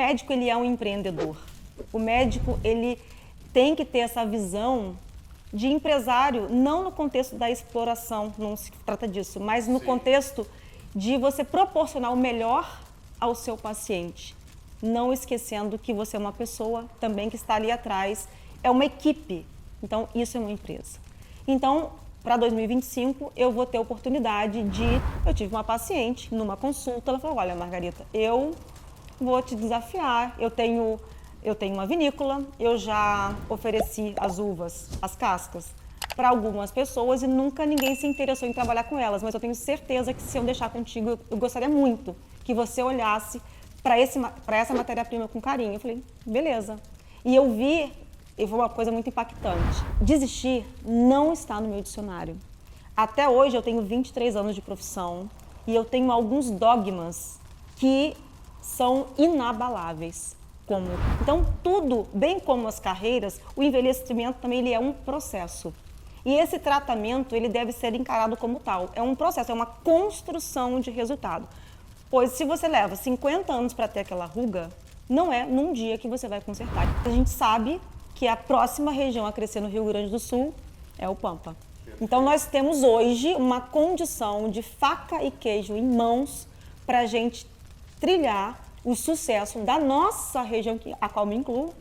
médico, ele é um empreendedor. O médico, ele tem que ter essa visão de empresário, não no contexto da exploração, não se trata disso, mas no contexto de você proporcionar o melhor ao seu paciente, não esquecendo que você é uma pessoa também que está ali atrás, é uma equipe, então isso é uma empresa. Então, para 2025, eu vou ter a oportunidade eu tive uma paciente numa consulta, ela falou, olha, Margarita, eu vou te desafiar, eu tenho uma vinícola, eu já ofereci as uvas, as cascas, para algumas pessoas e nunca ninguém se interessou em trabalhar com elas, mas eu tenho certeza que se eu deixar contigo, eu gostaria muito que você olhasse para essa matéria-prima com carinho. Eu falei, beleza. E eu vi, e foi uma coisa muito impactante, desistir não está no meu dicionário. Até hoje eu tenho 23 anos de profissão e eu tenho alguns dogmas que são inabaláveis. Então, tudo, bem como as carreiras, o envelhecimento também ele é um processo. E esse tratamento ele deve ser encarado como tal. É um processo, é uma construção de resultado. Pois se você leva 50 anos para ter aquela ruga, não é num dia que você vai consertar. A gente sabe que a próxima região a crescer no Rio Grande do Sul é o Pampa. Então, nós temos hoje uma condição de faca e queijo em mãos para a gente trilhar o sucesso da nossa região, a qual me incluo,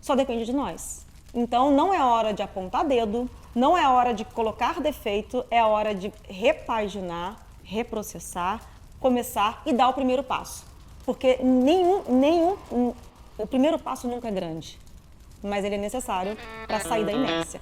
só depende de nós. Então, não é hora de apontar dedo, não é hora de colocar defeito, é hora de repaginar, reprocessar, começar e dar o primeiro passo. Porque o primeiro passo nunca é grande, mas ele é necessário para sair da inércia.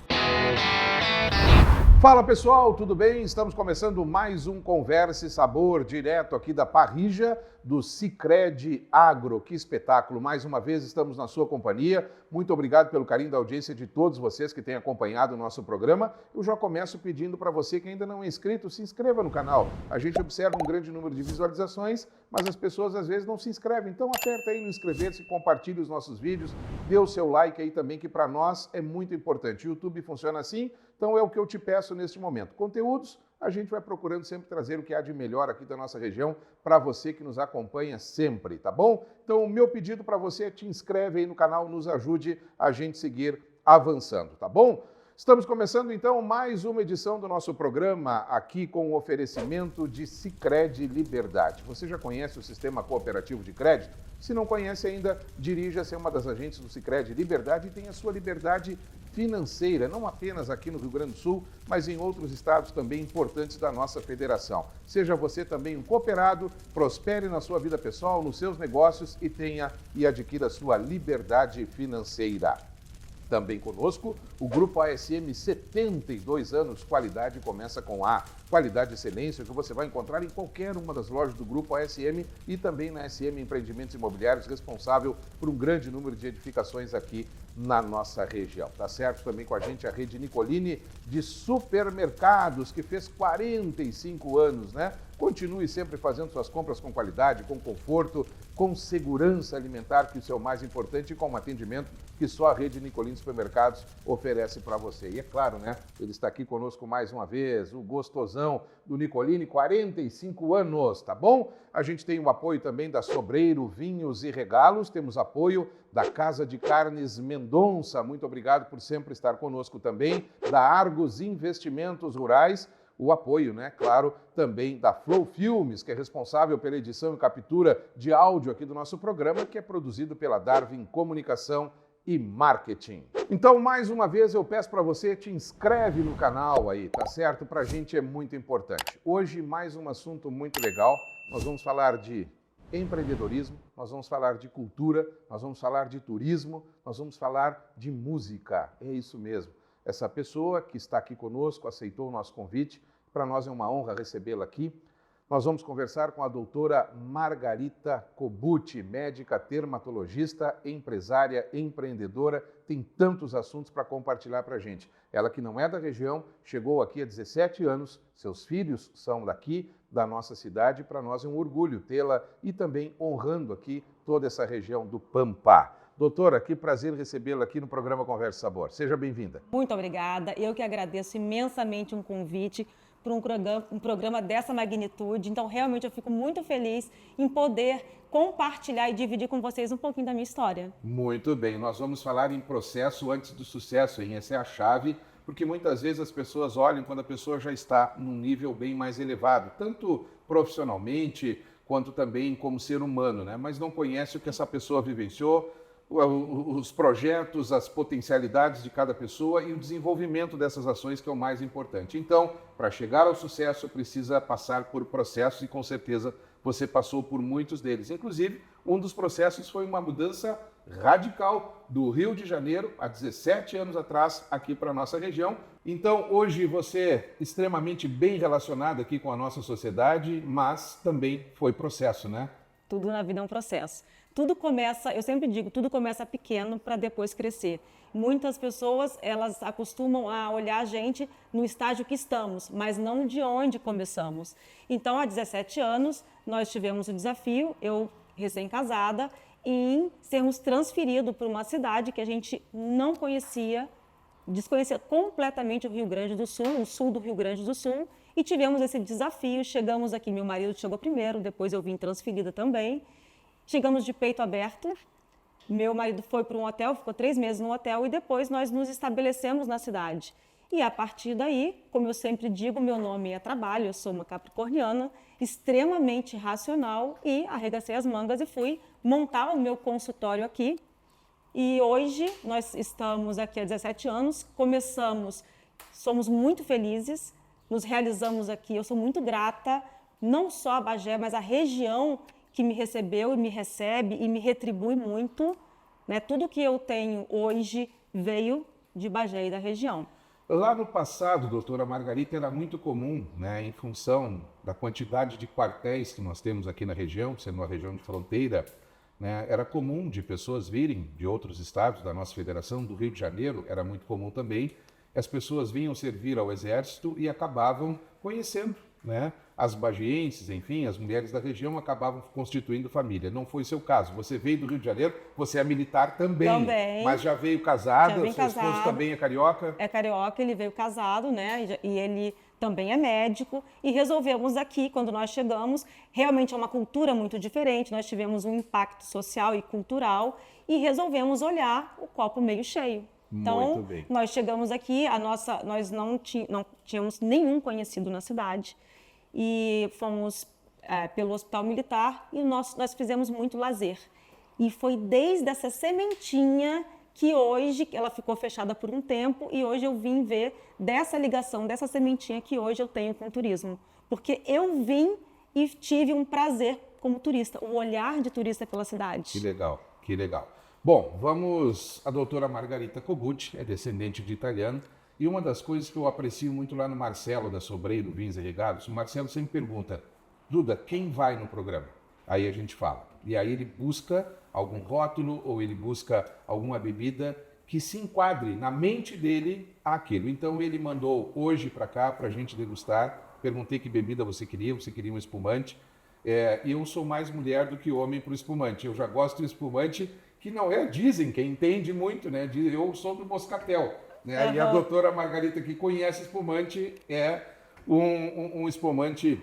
Fala pessoal, tudo bem? Estamos começando mais um Conversa e Sabor, direto aqui da Parrija do Sicredi Agro. Que espetáculo! Mais uma vez estamos na sua companhia. Muito obrigado pelo carinho da audiência de todos vocês que têm acompanhado o nosso programa. Eu já começo pedindo para você que ainda não é inscrito, se inscreva no canal. A gente observa um grande número de visualizações, mas as pessoas às vezes não se inscrevem. Então aperta aí no inscrever-se, compartilhe os nossos vídeos, dê o seu like aí também, que para nós é muito importante. O YouTube funciona assim, então é o que eu te peço neste momento. Conteúdos, a gente vai procurando sempre trazer o que há de melhor aqui da nossa região para você que nos acompanha sempre, tá bom? Então o meu pedido para você é te inscreve aí no canal, nos ajude a gente seguir avançando, tá bom? Estamos começando então mais uma edição do nosso programa aqui com o oferecimento de Sicredi Liberdade. Você já conhece o sistema cooperativo de crédito? Se não conhece ainda, dirija-se a uma das agências do Sicredi Liberdade e tenha a sua liberdade financeira, não apenas aqui no Rio Grande do Sul, mas em outros estados também importantes da nossa federação. Seja você também um cooperado, prospere na sua vida pessoal, nos seus negócios e tenha e adquira a sua liberdade financeira. Também conosco, o Grupo ASM, 72 anos, qualidade começa com A. Qualidade e excelência que você vai encontrar em qualquer uma das lojas do Grupo ASM e também na SM Empreendimentos Imobiliários, responsável por um grande número de edificações aqui na nossa região. Tá certo? Também com a gente a rede Nicolini de supermercados, que fez 45 anos, né? Continue sempre fazendo suas compras com qualidade, com conforto, com segurança alimentar, que isso é o mais importante, e com um atendimento que só a rede Nicolini Supermercados oferece para você. E é claro, né? Ele está aqui conosco mais uma vez, o gostosão do Nicolini, 45 anos, tá bom? A gente tem o apoio também da Sobreiro Vinhos e Regalos, temos apoio da Casa de Carnes Mendonça, muito obrigado por sempre estar conosco também, da Argos Investimentos Rurais, o apoio, né, claro, também da Flow Filmes, que é responsável pela edição e captura de áudio aqui do nosso programa, que é produzido pela Darwin Comunicação e Marketing. Então, mais uma vez, eu peço para você, te inscreve no canal aí, tá certo? Pra gente é muito importante. Hoje, mais um assunto muito legal. Nós vamos falar de empreendedorismo, nós vamos falar de cultura, nós vamos falar de turismo, nós vamos falar de música. É isso mesmo. Essa pessoa que está aqui conosco aceitou o nosso convite. Para nós é uma honra recebê-la aqui. Nós vamos conversar com a doutora Margarita Kobuti, médica dermatologista, empresária, empreendedora, tem tantos assuntos para compartilhar para a gente. Ela que não é da região, chegou aqui há 17 anos, seus filhos são daqui, da nossa cidade, para nós é um orgulho tê-la e também honrando aqui toda essa região do Pampa. Doutora, que prazer recebê-la aqui no programa Conversa e Sabor. Seja bem-vinda. Muito obrigada. Eu que agradeço imensamente um convite, para um programa dessa magnitude. Então, realmente, eu fico muito feliz em poder compartilhar e dividir com vocês um pouquinho da minha história. Muito bem, nós vamos falar em processo antes do sucesso, hein? Essa é a chave, porque muitas vezes as pessoas olham quando a pessoa já está num nível bem mais elevado, tanto profissionalmente quanto também como ser humano, né? Mas não conhece o que essa pessoa vivenciou, os projetos, as potencialidades de cada pessoa e o desenvolvimento dessas ações, que é o mais importante. Então, para chegar ao sucesso, precisa passar por processos e, com certeza, você passou por muitos deles. Inclusive, um dos processos foi uma mudança radical do Rio de Janeiro, há 17 anos atrás, aqui para a nossa região. Então, hoje você é extremamente bem relacionado aqui com a nossa sociedade, mas também foi processo, né? Tudo na vida é um processo. Tudo começa, eu sempre digo, tudo começa pequeno para depois crescer. Muitas pessoas, elas acostumam a olhar a gente no estágio que estamos, mas não de onde começamos. Então, há 17 anos, nós tivemos o desafio, eu recém-casada, em sermos transferidos para uma cidade que a gente não conhecia, desconhecia completamente o Rio Grande do Sul, o sul do Rio Grande do Sul, e tivemos esse desafio. Chegamos aqui, meu marido chegou primeiro, depois eu vim transferida também. Chegamos de peito aberto, meu marido foi para um hotel, ficou 3 meses no hotel e depois nós nos estabelecemos na cidade. E a partir daí, como eu sempre digo, meu nome é trabalho, eu sou uma capricorniana, extremamente racional e arregacei as mangas e fui montar o meu consultório aqui. E hoje nós estamos aqui há 17 anos, somos muito felizes, nos realizamos aqui, eu sou muito grata, não só a Bagé, mas a região que me recebeu e me recebe e me retribui muito, né? Tudo que eu tenho hoje veio de Bagé e da região. Lá no passado, doutora Margarita, era muito comum, né, em função da quantidade de quartéis que nós temos aqui na região, sendo uma região de fronteira, né, era comum de pessoas virem de outros estados da nossa federação, do Rio de Janeiro, era muito comum também. As pessoas vinham servir ao Exército e acabavam conhecendo, né, as bagienses, enfim, as mulheres da região acabavam constituindo família. Não foi seu caso. Você veio do Rio de Janeiro, você é militar também. Mas já veio casada, o seu esposo também é carioca? É carioca, ele veio casado, né? E ele também é médico. E resolvemos aqui, quando nós chegamos, realmente é uma cultura muito diferente. Nós tivemos um impacto social e cultural e resolvemos olhar o copo meio cheio. Então, nós chegamos aqui, nós não tínhamos nenhum conhecido na cidade. E fomos pelo Hospital Militar e nós fizemos muito lazer. E foi desde essa sementinha que hoje, ela ficou fechada por um tempo, e hoje eu vim ver dessa ligação, dessa sementinha que hoje eu tenho com o turismo. Porque eu vim e tive um prazer como turista, o olhar de turista pela cidade. Que legal, que legal. Bom, a doutora Margarita Kogut é descendente de italiano. E uma das coisas que eu aprecio muito lá no Marcelo, da Sobreiro Vinhos e Regados, o Marcelo sempre pergunta, Duda, quem vai no programa? Aí a gente fala. E aí ele busca algum rótulo ou ele busca alguma bebida que se enquadre na mente dele àquilo. Então ele mandou hoje para cá para a gente degustar. Perguntei que bebida você queria um espumante. E eu sou mais mulher do que homem para o espumante. Eu já gosto do espumante que não é, dizem, quem entende muito, né? Eu sou do Moscatel. Né? Uhum. E a doutora Margarita, que conhece espumante, é um espumante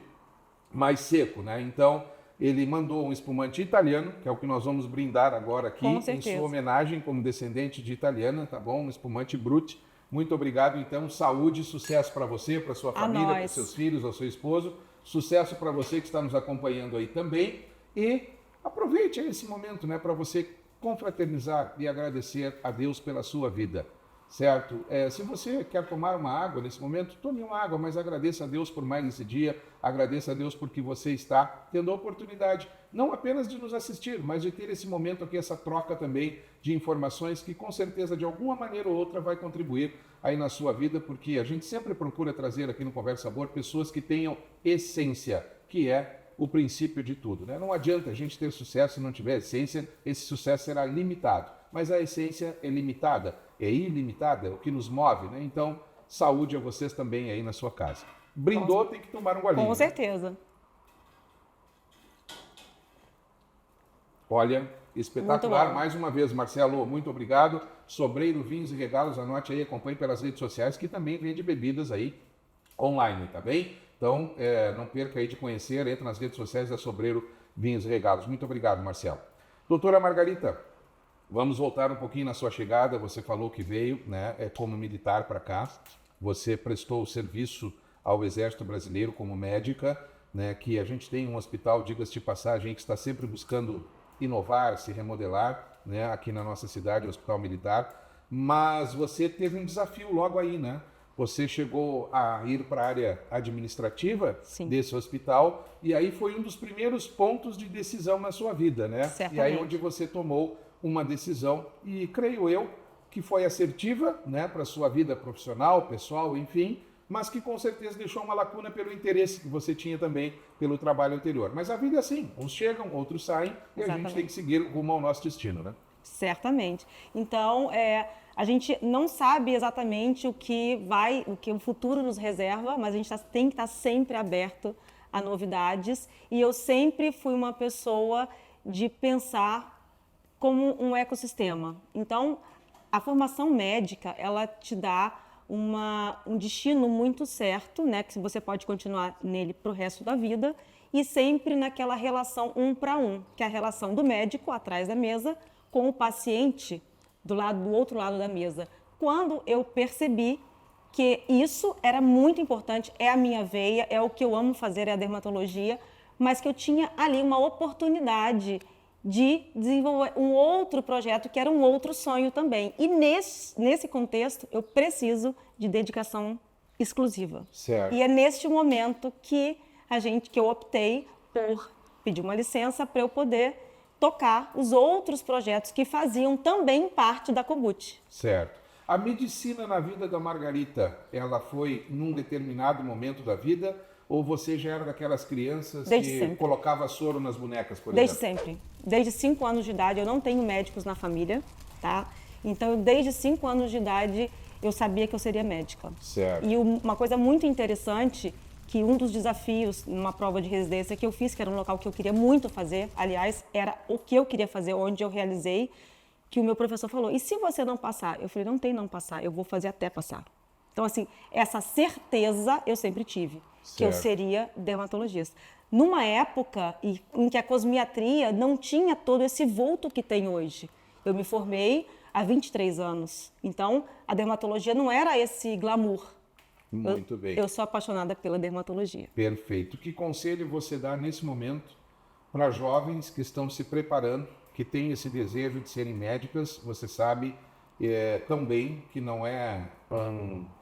mais seco, né? Então, ele mandou um espumante italiano, que é o que nós vamos brindar agora aqui, em sua homenagem como descendente de italiana, tá bom? Um espumante Brut. Muito obrigado, então. Saúde e sucesso para você, para sua família, para seus filhos, ao seu esposo. Sucesso para você que está nos acompanhando aí também. E aproveite esse momento, né, para você confraternizar e agradecer a Deus pela sua vida. Certo? Se você quer tomar uma água nesse momento, tome uma água, mas agradeça a Deus por mais esse dia, agradeça a Deus porque você está tendo a oportunidade, não apenas de nos assistir, mas de ter esse momento aqui, essa troca também de informações que com certeza de alguma maneira ou outra vai contribuir aí na sua vida, porque a gente sempre procura trazer aqui no Conversa Sabor pessoas que tenham essência, que é o princípio de tudo, né? Não adianta a gente ter sucesso se não tiver essência, esse sucesso será limitado, mas a essência é limitada, é ilimitada, é o que nos move, né? Então, saúde a vocês também aí na sua casa. Brindou, tem que tomar um golinho. Com certeza. Olha, espetacular. Mais uma vez, Marcelo, muito obrigado. Sobreiro Vinhos e Regalos, anote aí, acompanhe pelas redes sociais, que também vende bebidas aí online, tá bem? Então, não perca aí de conhecer, entre nas redes sociais da Sobreiro Vinhos e Regalos. Muito obrigado, Marcelo. Doutora Margarita, vamos voltar um pouquinho na sua chegada. Você falou que veio, né, como militar para cá. Você prestou serviço ao Exército Brasileiro como médica, né, que a gente tem um hospital, diga-se de passagem, que está sempre buscando inovar, se remodelar, né, aqui na nossa cidade, o Hospital Militar. Mas você teve um desafio logo aí, né? Você chegou a ir para a área administrativa Sim. desse hospital e aí foi um dos primeiros pontos de decisão na sua vida, né? Certamente. E aí onde você tomou uma decisão e creio eu que foi assertiva, né, para a sua vida profissional, pessoal, enfim, mas que com certeza deixou uma lacuna pelo interesse que você tinha também pelo trabalho anterior. Mas a vida é assim, uns chegam, outros saem e Exatamente. a gente tem que seguir rumo ao nosso destino, né? Certamente. Então, a gente não sabe exatamente o que o futuro nos reserva, mas a gente tem que estar sempre aberto a novidades. E eu sempre fui uma pessoa de pensar como um ecossistema. Então, a formação médica, ela te dá um destino muito certo, né, que você pode continuar nele para o resto da vida, e sempre naquela relação 1 para 1, que é a relação do médico atrás da mesa com o paciente do outro lado da mesa. Quando eu percebi que isso era muito importante, é a minha veia, é o que eu amo fazer, é a dermatologia, mas que eu tinha ali uma oportunidade de desenvolver um outro projeto, que era um outro sonho também. E nesse contexto, eu preciso de dedicação exclusiva. Certo. E é neste momento que eu optei por pedir uma licença para eu poder tocar os outros projetos que faziam também parte da Cogut. Certo. A medicina na vida da Margarita, ela foi num determinado momento da vida ou você já era daquelas crianças Desde que sempre. colocava soro nas bonecas, por Desde exemplo? sempre. Desde 5 anos de idade, eu não tenho médicos na família, tá? Então, desde 5 anos de idade, eu sabia que eu seria médica. Certo. E uma coisa muito interessante, que um dos desafios numa prova de residência que eu fiz, que era um local que eu queria muito fazer, aliás, era o que eu queria fazer, onde eu realizei, que o meu professor falou, e se você não passar? Eu falei, não tem não passar, eu vou fazer até passar. Então, assim, essa certeza eu sempre tive, que eu seria dermatologista. Numa época em que a cosmiatria não tinha todo esse vulto que tem hoje. Eu me formei há 23 anos, então a dermatologia não era esse glamour. Muito bem. Eu sou apaixonada pela dermatologia. Perfeito. Que conselho você dá nesse momento para jovens que estão se preparando, que têm esse desejo de serem médicas? Você sabe também que não é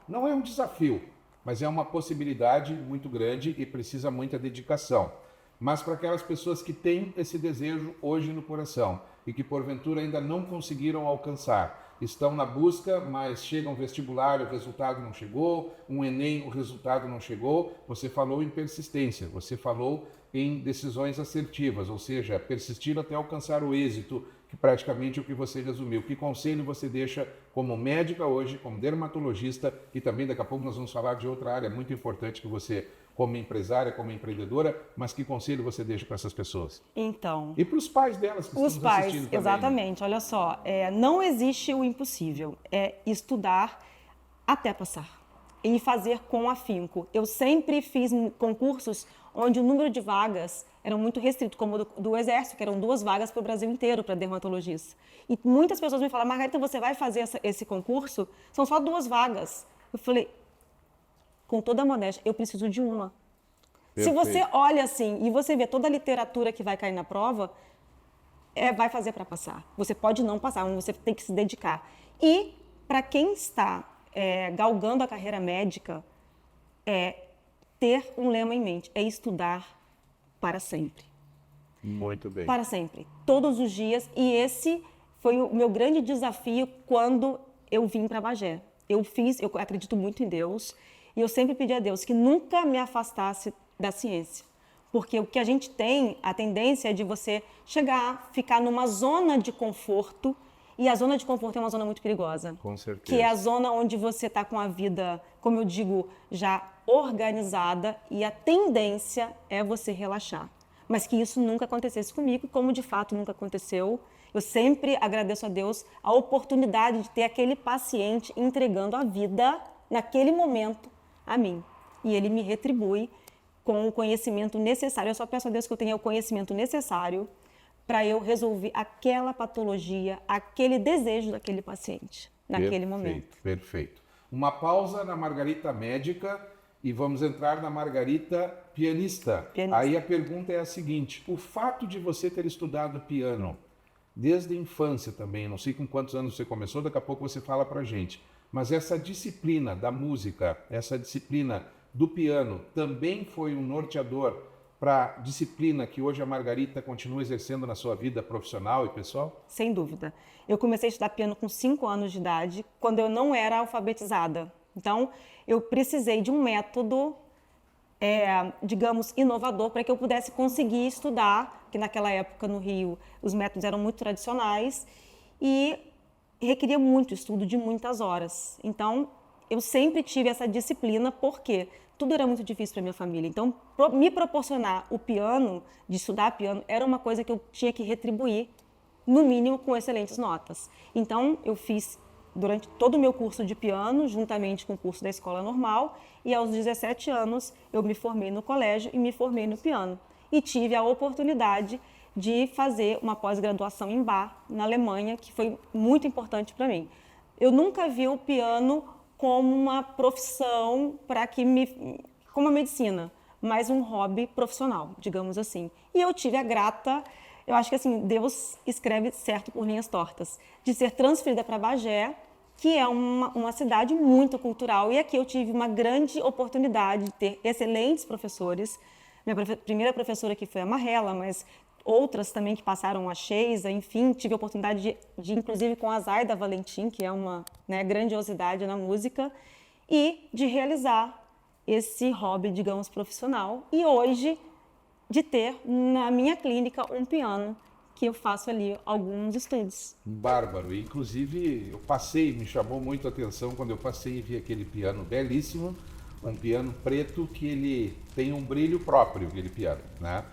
um desafio, mas é uma possibilidade muito grande e precisa muita dedicação. Mas para aquelas pessoas que têm esse desejo hoje no coração e que porventura ainda não conseguiram alcançar, estão na busca, mas chega um vestibular, o resultado não chegou, um Enem, o resultado não chegou, você falou em persistência, você falou em decisões assertivas, ou seja, persistir até alcançar o êxito, que praticamente é o que você resumiu. Que conselho você deixa como médica hoje, como dermatologista, e também daqui a pouco nós vamos falar de outra área muito importante que você, como empresária, como empreendedora, mas que conselho você deixa para essas pessoas? Então, E para os pais delas que estão nos assistindo também. Exatamente. Olha só, não existe o impossível, é estudar até passar e fazer com afinco. Eu sempre fiz concursos onde o número de vagas era muito restrito, como do Exército, que eram 2 vagas para o Brasil inteiro para dermatologista. E muitas pessoas me falaram, Margarita, você vai fazer esse concurso? São só 2 vagas. Eu falei, com toda a modéstia, eu preciso de uma. Perfeito. Se você olha assim e você vê toda a literatura que vai cair na prova, vai fazer para passar. Você pode não passar, mas você tem que se dedicar. E para quem está galgando a carreira médica, ter um lema em mente, é estudar para sempre. Muito bem. Para sempre, todos os dias. E esse foi o meu grande desafio quando eu vim para Bagé. Eu acredito muito em Deus, e eu sempre pedi a Deus que nunca me afastasse da ciência. Porque o que a gente tem, a tendência é de você ficar numa zona de conforto, e a zona de conforto é uma zona muito perigosa. Com certeza. Que é a zona onde você está com a vida, como eu digo, já organizada, e a tendência é você relaxar. Mas que isso nunca acontecesse comigo, como de fato nunca aconteceu. Eu sempre agradeço a Deus a oportunidade de ter aquele paciente entregando a vida, naquele momento, a mim. e ele me retribui com o conhecimento necessário. Eu só peço a Deus que eu tenha o conhecimento necessário para eu resolver aquela patologia, aquele desejo daquele paciente, naquele momento. Perfeito. Uma pausa na Margarita médica e vamos entrar na Margarita pianista. Aí a pergunta é a seguinte: o fato de você ter estudado piano desde a infância também, não sei com quantos anos você começou, daqui a pouco você fala pra gente, mas essa disciplina da música, essa disciplina do piano também foi um norteador para a disciplina que hoje a Margarita continua exercendo na sua vida profissional e pessoal? Sem dúvida. Eu comecei a estudar piano com 5 anos de idade, quando eu não era alfabetizada. Então, eu precisei de um método, digamos, inovador para que eu pudesse conseguir estudar, que naquela época no Rio os métodos eram muito tradicionais e requeria muito estudo de muitas horas. Então, eu sempre tive essa disciplina, porque tudo era muito difícil para minha família. Então, me proporcionar o piano, de estudar piano, era uma coisa que eu tinha que retribuir, no mínimo com excelentes notas. Então, eu fiz durante todo o meu curso de piano, juntamente com o curso da escola normal, e aos 17 anos eu me formei no colégio e me formei no piano. E tive a oportunidade de fazer uma pós-graduação em Bach, na Alemanha, que foi muito importante para mim. Eu nunca vi o piano como uma profissão como a medicina, mas um hobby profissional, digamos assim. E eu tive a grata, eu acho que assim, Deus escreve certo por linhas tortas, de ser transferida para Bagé, que é uma cidade muito cultural. E aqui eu tive uma grande oportunidade de ter excelentes professores. Minha primeira professora aqui foi a Marrela, mas outras também que passaram, a Sheisa, enfim, tive a oportunidade de inclusive com a Zaida Valentim, que é uma grandiosidade na música, e de realizar esse hobby, digamos, profissional. E hoje, de ter na minha clínica um piano, que eu faço ali alguns estudos. Bárbaro. Inclusive, eu passei, me chamou muito a atenção quando eu passei e vi aquele piano belíssimo, um piano preto que ele tem um brilho próprio, aquele piano, né?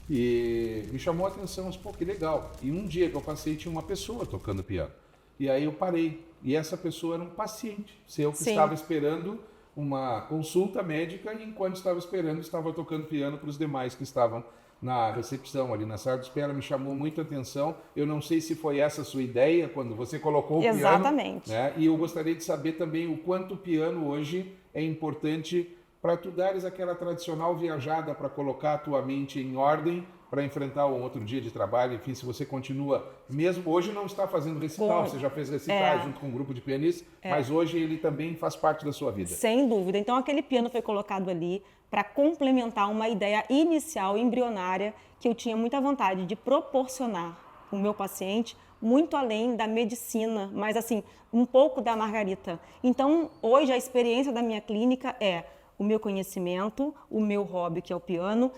E me chamou a atenção, pô, que legal. E um dia que eu passei, tinha uma pessoa tocando piano. E aí eu parei. E essa pessoa era um paciente seu que Sim. estava esperando uma consulta médica e enquanto estava esperando, estava tocando piano para os demais que estavam na recepção, ali na sala de espera. Me chamou muito a atenção. Eu não sei se foi essa a sua ideia quando você colocou o piano. Exatamente. Né? E eu gostaria de saber também o quanto o piano hoje é importante para tu dares aquela tradicional viajada para colocar a tua mente em ordem para enfrentar um outro dia de trabalho. Enfim, se você continua, mesmo hoje não está fazendo recital, você já fez recitais junto com um grupo de pianistas, mas hoje ele também faz parte da sua vida. Sem dúvida. Então aquele piano foi colocado ali para complementar uma ideia inicial, embrionária, que eu tinha muita vontade de proporcionar ao meu paciente, muito além da medicina, mas assim, um pouco da Margarita. Então, hoje a experiência da minha clínica é o meu conhecimento, o meu hobby, que é o piano,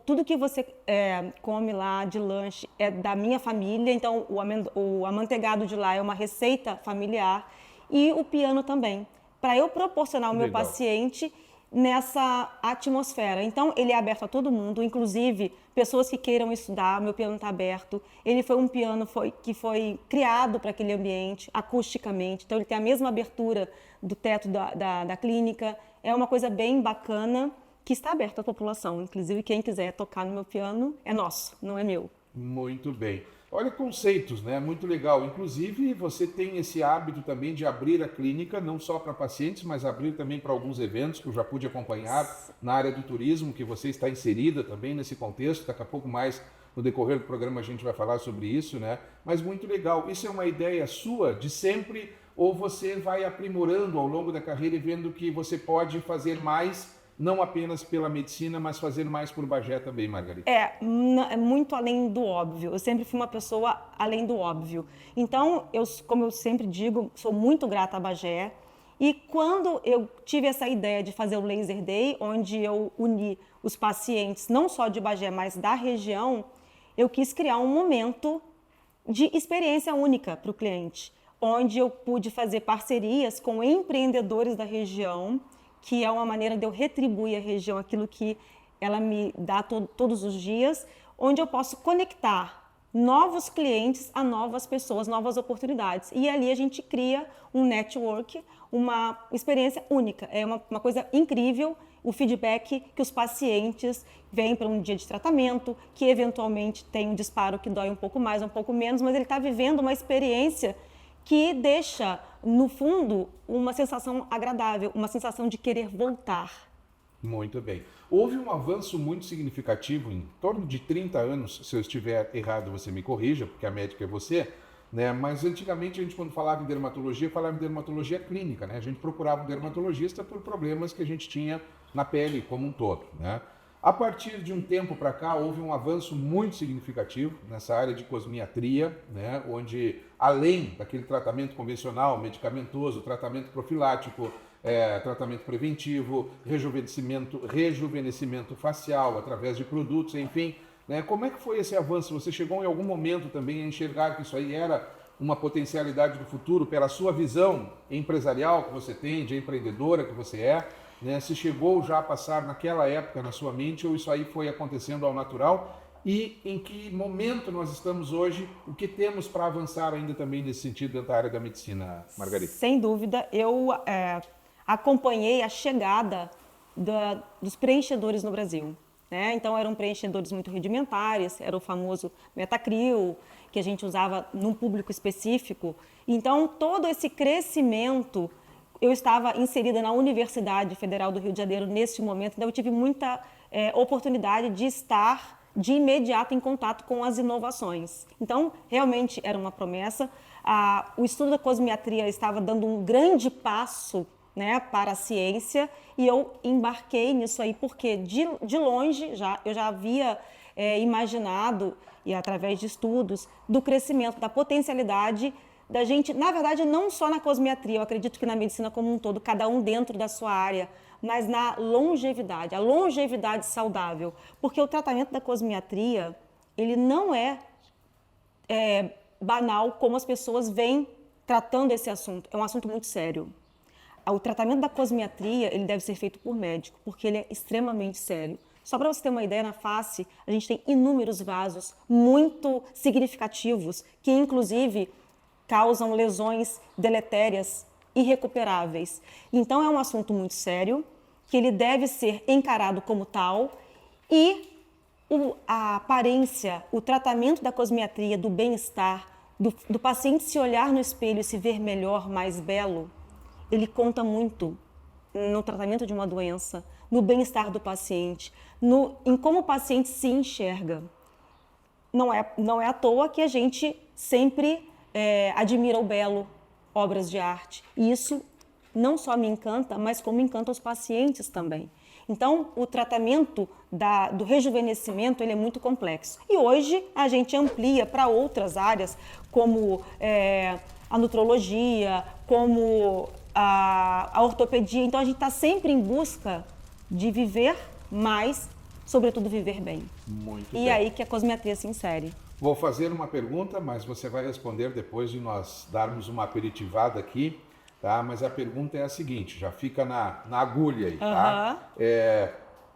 tudo que você come lá de lanche é da minha família, então o amanteigado de lá é uma receita familiar, e o piano também, para eu proporcionar ao meu paciente nessa atmosfera. Então, ele é aberto a todo mundo, inclusive pessoas que queiram estudar, meu piano está aberto. Ele foi um piano que foi criado para aquele ambiente, acusticamente, então ele tem a mesma abertura do teto da clínica. É uma coisa bem bacana, que está aberta à população. Inclusive, quem quiser tocar no meu piano é nosso, não é meu. Muito bem. Olha, conceitos, né? Muito legal. Inclusive, você tem esse hábito também de abrir a clínica, não só para pacientes, mas abrir também para alguns eventos que eu já pude acompanhar na área do turismo, que você está inserida também nesse contexto. Daqui a pouco mais, no decorrer do programa, a gente vai falar sobre isso, né? Mas muito legal. Isso é uma ideia sua de sempre, ou você vai aprimorando ao longo da carreira e vendo que você pode fazer mais, não apenas pela medicina, mas fazer mais por Bagé também, Margarita? É muito além do óbvio. Eu sempre fui uma pessoa além do óbvio. Então, como eu sempre digo, sou muito grata a Bagé. E quando eu tive essa ideia de fazer o Laser Day, onde eu uni os pacientes, não só de Bagé, mas da região, eu quis criar um momento de experiência única para o cliente, onde eu pude fazer parcerias com empreendedores da região, que é uma maneira de eu retribuir à região aquilo que ela me dá todos os dias, onde eu posso conectar novos clientes a novas pessoas, novas oportunidades. E ali a gente cria um network, uma experiência única. É uma coisa incrível o feedback que os pacientes vêm para um dia de tratamento, que eventualmente tem um disparo que dói um pouco mais, um pouco menos, mas ele está vivendo uma experiência que deixa, no fundo, uma sensação agradável, uma sensação de querer voltar. Muito bem. Houve um avanço muito significativo em torno de 30 anos, se eu estiver errado você me corrija, porque a médica é você, né? Mas antigamente a gente quando falava em dermatologia, falava em dermatologia clínica, né? A gente procurava um dermatologista por problemas que a gente tinha na pele como um todo, né? A partir de um tempo para cá, houve um avanço muito significativo nessa área de cosmiatria, né? Onde além daquele tratamento convencional, medicamentoso, tratamento profilático, tratamento preventivo, rejuvenescimento facial através de produtos, enfim, né? Como é que foi esse avanço? Você chegou em algum momento também a enxergar que isso aí era uma potencialidade do futuro pela sua visão empresarial que você tem, de empreendedora que você é, né? Se chegou já a passar naquela época na sua mente ou isso aí foi acontecendo ao natural? E em que momento nós estamos hoje? O que temos para avançar ainda também nesse sentido dentro da área da medicina, Margarida? Sem dúvida, eu acompanhei a chegada dos preenchedores no Brasil, né? Então eram preenchedores muito rudimentares, era o famoso Metacril, que a gente usava num público específico. Então todo esse crescimento, eu estava inserida na Universidade Federal do Rio de Janeiro nesse momento, então eu tive muita oportunidade de estar de imediato em contato com as inovações. Então realmente era uma promessa. O estudo da cosmiatria estava dando um grande passo, né, para a ciência, e eu embarquei nisso aí porque de longe eu já havia imaginado, e através de estudos, do crescimento, da potencialidade da gente, na verdade, não só na cosmiatria, eu acredito que na medicina como um todo, cada um dentro da sua área, mas na longevidade, a longevidade saudável, porque o tratamento da cosmiatria, ele não é banal como as pessoas vêm tratando esse assunto, é um assunto muito sério. O tratamento da cosmiatria, ele deve ser feito por médico, porque ele é extremamente sério. Só para você ter uma ideia, na face, a gente tem inúmeros vasos muito significativos, que inclusive causam lesões deletérias, irrecuperáveis. Então é um assunto muito sério, que ele deve ser encarado como tal, e a aparência, o tratamento da cosmiatria, do bem-estar, do paciente se olhar no espelho e se ver melhor, mais belo, ele conta muito no tratamento de uma doença, no bem-estar do paciente, em como o paciente se enxerga. Não é à toa que a gente sempre admira o belo, obras de arte. E isso não só me encanta, mas como encanta os pacientes também. Então, o tratamento do rejuvenescimento ele é muito complexo. E hoje a gente amplia para outras áreas, como a nutrologia, como a ortopedia. Então, a gente está sempre em busca de viver mais, sobretudo viver bem. Muito bem. E aí que a cosmiatria se insere. Vou fazer uma pergunta, mas você vai responder depois de nós darmos uma aperitivada aqui, tá? Mas a pergunta é a seguinte, já fica na agulha aí, tá?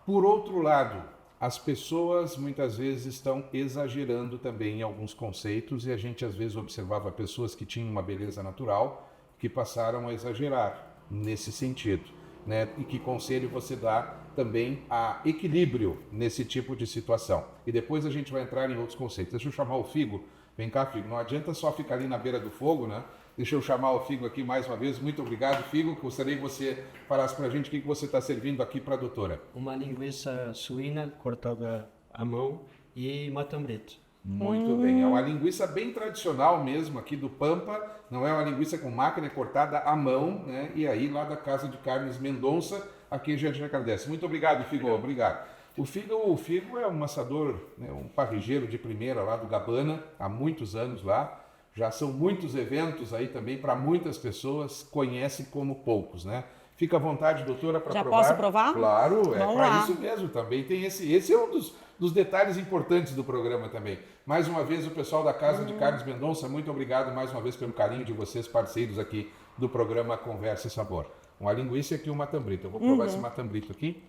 Por outro lado, as pessoas muitas vezes estão exagerando também em alguns conceitos e a gente às vezes observava pessoas que tinham uma beleza natural que passaram a exagerar nesse sentido, né? E que conselho você dá também a equilíbrio nesse tipo de situação? E depois a gente vai entrar em outros conceitos. Deixa eu chamar o Figo. Vem cá, Figo. Não adianta só ficar ali na beira do fogo, né? Deixa eu chamar o Figo aqui mais uma vez. Muito obrigado, Figo. Gostaria que você falasse para a gente o que você está servindo aqui para a doutora. Uma linguiça suína cortada à mão e matambrito. Muito bem. É uma linguiça bem tradicional mesmo aqui do Pampa. Não é uma linguiça com máquina, é cortada à mão, né? E aí lá da Casa de Carnes Mendonça, aqui a gente agradece. Muito obrigado, Figo. Obrigado. O Figo é um assador, né? Um parrigeiro de primeira lá do Gabana, há muitos anos lá. Já são muitos eventos aí também para muitas pessoas, conhecem como poucos, né? Fica à vontade, doutora, para provar. Já posso provar? Claro, Vamos para lá. isso mesmo. Também tem esse é um dos detalhes importantes do programa também. Mais uma vez, o pessoal da Casa de Carnes Mendonça, muito obrigado mais uma vez pelo carinho de vocês, parceiros aqui do programa Conversa e Sabor. Uma linguiça e aqui um matambrito. Eu vou provar esse matambrito aqui.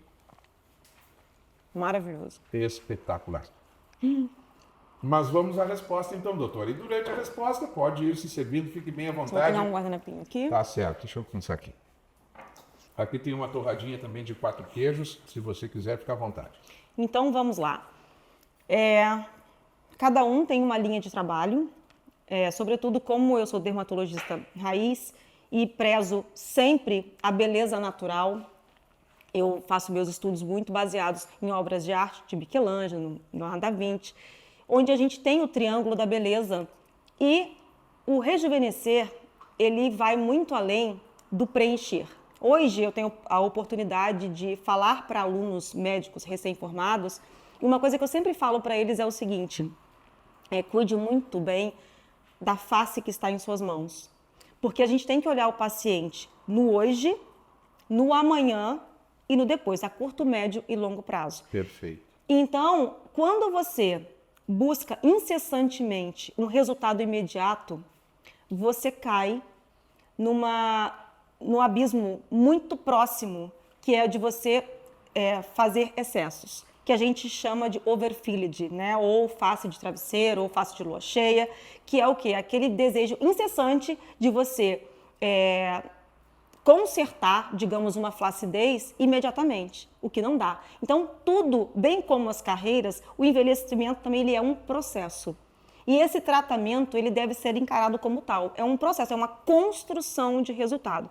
Maravilhoso. Espetacular. Mas vamos à resposta então, doutora. E durante a resposta, pode ir se servindo, fique bem à Vou vontade. pegar um guardanapinho aqui. Tá certo, deixa eu começar aqui. Aqui tem uma torradinha também de 4 queijos, se você quiser, fica à vontade. Então vamos lá. Cada um tem uma linha de trabalho, sobretudo como eu sou dermatologista raiz e prezo sempre a beleza natural. Eu faço meus estudos muito baseados em obras de arte de Michelangelo, Leonardo da Vinci, onde a gente tem o triângulo da beleza. E o rejuvenescer, ele vai muito além do preencher. Hoje eu tenho a oportunidade de falar para alunos médicos recém-formados, e uma coisa que eu sempre falo para eles é o seguinte: cuide muito bem da face que está em suas mãos. Porque a gente tem que olhar o paciente no hoje, no amanhã e no depois, a curto, médio e longo prazo. Perfeito. Então, quando você busca incessantemente um resultado imediato, você cai num abismo muito próximo, que é de você fazer excessos, que a gente chama de overfilled, né? Ou face de travesseiro, ou face de lua cheia, que é o quê? Aquele desejo incessante de você consertar, digamos, uma flacidez imediatamente, o que não dá. Então, tudo, bem como as carreiras, o envelhecimento também ele é um processo. E esse tratamento ele deve ser encarado como tal. É um processo, é uma construção de resultado.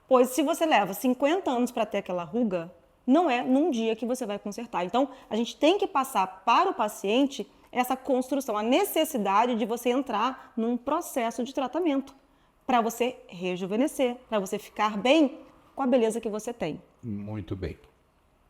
Pois se você leva 50 anos para ter aquela ruga, não é num dia que você vai consertar. Então, a gente tem que passar para o paciente essa construção, a necessidade de você entrar num processo de tratamento para você rejuvenescer, para você ficar bem com a beleza que você tem. Muito bem.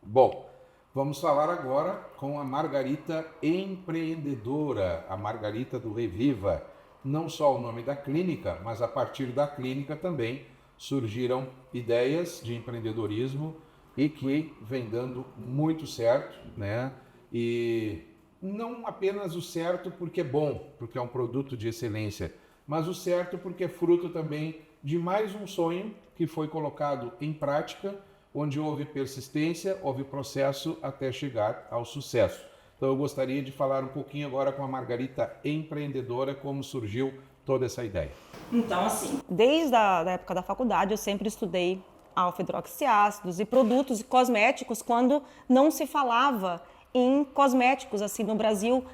Bom, vamos falar agora com a Margarita empreendedora, a Margarita do Reviva. Não só o nome da clínica, mas a partir da clínica também surgiram ideias de empreendedorismo e que vem dando muito certo, né? E não apenas o certo porque é bom, porque é um produto de excelência, mas o certo porque é fruto também de mais um sonho que foi colocado em prática, onde houve persistência, houve processo até chegar ao sucesso. Então eu gostaria de falar um pouquinho agora com a Margarita empreendedora, como surgiu toda essa ideia. Então, assim, desde a época da faculdade eu sempre estudei alfa-hidroxiácidos e produtos cosméticos quando não se falava em cosméticos assim no Brasil,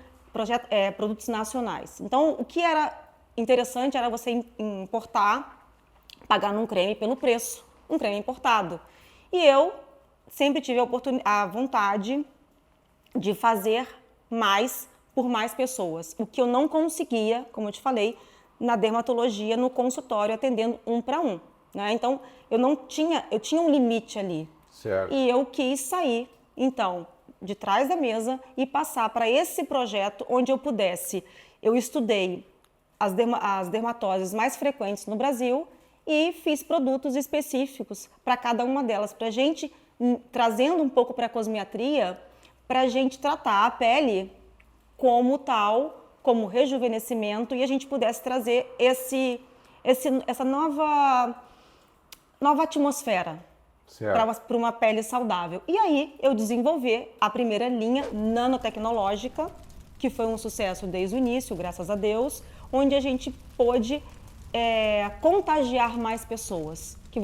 produtos nacionais. Então, o que era interessante era você importar, pagar num creme pelo preço, um creme importado. E eu sempre tive a vontade de fazer mais por mais pessoas, o que eu não conseguia, como eu te falei, na dermatologia, no consultório, atendendo um para um, né? Então, eu tinha um limite ali. Certo. E eu quis sair, então, de trás da mesa e passar para esse projeto onde eu pudesse. Eu estudei as dermatoses mais frequentes no Brasil e fiz produtos específicos para cada uma delas, para a gente, trazendo um pouco para a cosmetria, para a gente tratar a pele como tal, como rejuvenescimento, e a gente pudesse trazer essa nova atmosfera para uma pele saudável. E aí eu desenvolvi a primeira linha nanotecnológica, que foi um sucesso desde o início, graças a Deus, onde a gente pôde contagiar mais pessoas. Que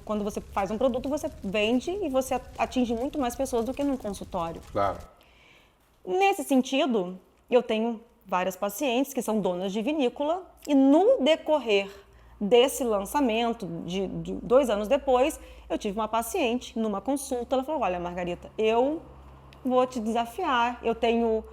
quando você faz um produto, você vende e você atinge muito mais pessoas do que num consultório. Claro. Nesse sentido, eu tenho várias pacientes que são donas de vinícola e no decorrer desse lançamento, de 2 anos depois, eu tive uma paciente numa consulta, ela falou: olha, Margarita, eu vou te desafiar, eu tenho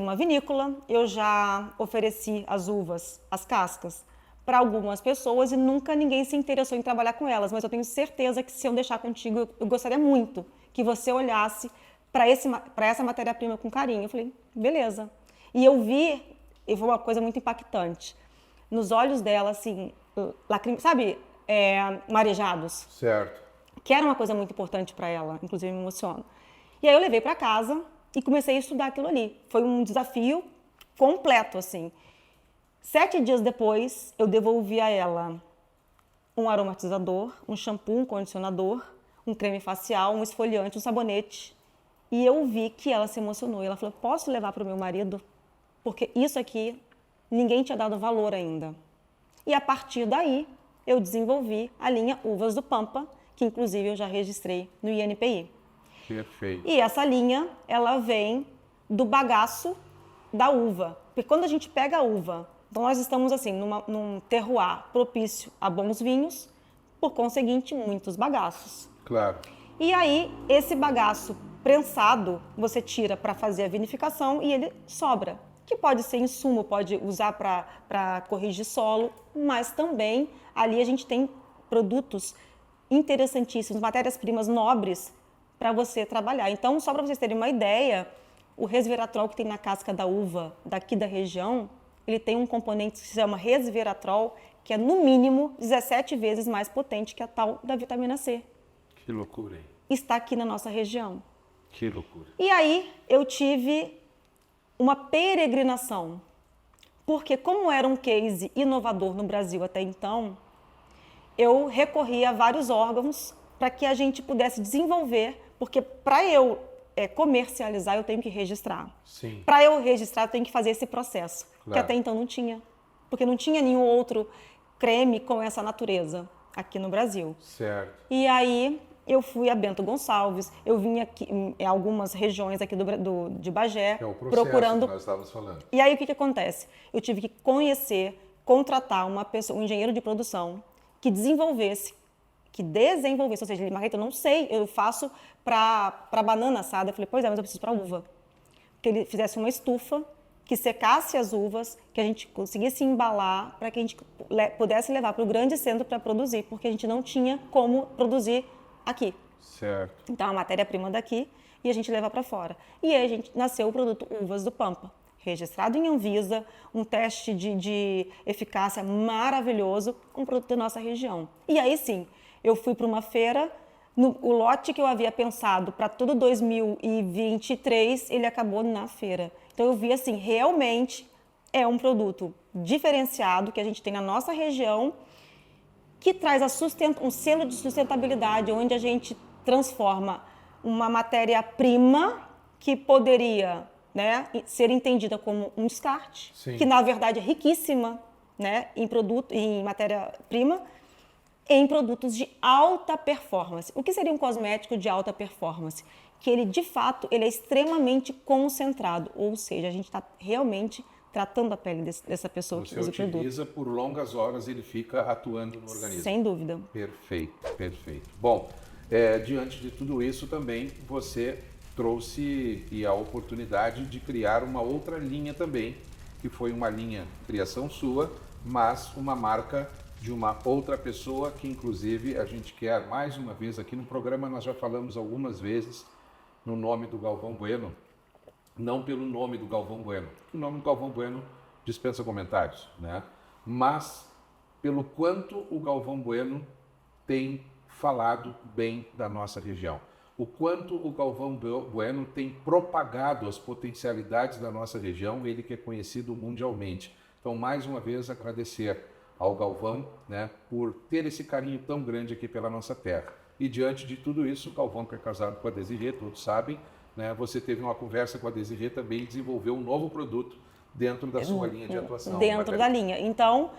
uma vinícola, eu já ofereci as uvas, as cascas, para algumas pessoas e nunca ninguém se interessou em trabalhar com elas, mas eu tenho certeza que se eu deixar contigo, eu gostaria muito que você olhasse para essa matéria-prima com carinho. Eu falei, beleza. E eu vi, e foi uma coisa muito impactante, nos olhos dela, assim, sabe, marejados. Certo. Que era uma coisa muito importante para ela, inclusive me emociona. E aí eu levei para casa e comecei a estudar aquilo ali. Foi um desafio completo, assim. 7 dias depois, eu devolvi a ela um aromatizador, um shampoo, um condicionador, um creme facial, um esfoliante, um sabonete. E eu vi que ela se emocionou. E ela falou, posso levar para o meu marido? Porque isso aqui, ninguém tinha dado valor ainda. E a partir daí, eu desenvolvi a linha Uvas do Pampa, que inclusive eu já registrei no INPI. Perfeito. E essa linha, ela vem do bagaço da uva. Porque quando a gente pega a uva, então nós estamos assim, num terroir propício a bons vinhos, por conseguinte, muitos bagaços. Claro. E aí, esse bagaço prensado, você tira para fazer a vinificação e ele sobra. Que pode ser insumo, pode usar para corrigir solo, mas também ali a gente tem produtos interessantíssimos, matérias-primas nobres para você trabalhar. Então, só para vocês terem uma ideia, o resveratrol que tem na casca da uva daqui da região, ele tem um componente que se chama resveratrol, que é no mínimo 17 vezes mais potente que a tal da vitamina C. Que loucura, hein? Está aqui na nossa região. Que loucura. E aí eu tive uma peregrinação, porque como era um case inovador no Brasil até então, eu recorri a vários órgãos para que a gente pudesse desenvolver, porque para eu comercializar eu tenho que registrar. Sim. Para eu registrar eu tenho que fazer esse processo, que Claro. até então não tinha, porque não tinha nenhum outro creme com essa natureza aqui no Brasil. Certo. E aí eu fui a Bento Gonçalves, eu vim aqui em algumas regiões aqui de Bagé, É o processo procurando. que nós estávamos falando. E aí o que acontece? Eu tive que conhecer, contratar uma pessoa, um engenheiro de produção que desenvolvesse, ou seja, ele, Margarita, eu não sei, eu faço para banana assada. Eu falei, pois é, mas eu preciso para uva. Que ele fizesse uma estufa, que secasse as uvas, que a gente conseguisse embalar para que a gente pudesse levar para o grande centro para produzir, porque a gente não tinha como produzir aqui. Certo. Então, a matéria-prima daqui e a gente leva para fora. E aí a gente nasceu o produto Uvas do Pampa, registrado em Anvisa, um teste de eficácia maravilhoso, um produto da nossa região. E aí sim, eu fui para uma feira, o lote que eu havia pensado para todo 2023, ele acabou na feira. Então eu vi assim, realmente é um produto diferenciado que a gente tem na nossa região, que traz um selo de sustentabilidade, onde a gente transforma uma matéria-prima que poderia, né, ser entendida como um descarte, Sim. que na verdade é riquíssima, né, em matéria-prima, em produtos de alta performance. O que seria um cosmético de alta performance? Que ele, de fato, ele é extremamente concentrado, ou seja, a gente está realmente tratando a pele dessa pessoa que Você usa o produto. utiliza por longas horas, ele fica atuando no organismo. Sem dúvida. Perfeito, perfeito. Bom, diante de tudo isso também você trouxe a oportunidade de criar uma outra linha também, que foi uma linha criação sua, mas uma marca de uma outra pessoa que inclusive a gente quer mais uma vez aqui no programa, nós já falamos algumas vezes no nome do Galvão Bueno, não pelo nome do Galvão Bueno, o nome do Galvão Bueno dispensa comentários, né? Mas pelo quanto o Galvão Bueno tem falado bem da nossa região, o quanto o Galvão Bueno tem propagado as potencialidades da nossa região, ele que é conhecido mundialmente. Então, mais uma vez, agradecer ao Galvão, né, por ter esse carinho tão grande aqui pela nossa terra. E diante de tudo isso, o Galvão, que é casado com a Desirê, todos sabem, né, você teve uma conversa com a Desirê também e desenvolveu um novo produto dentro da sua linha de atuação. Dentro da linha. Então,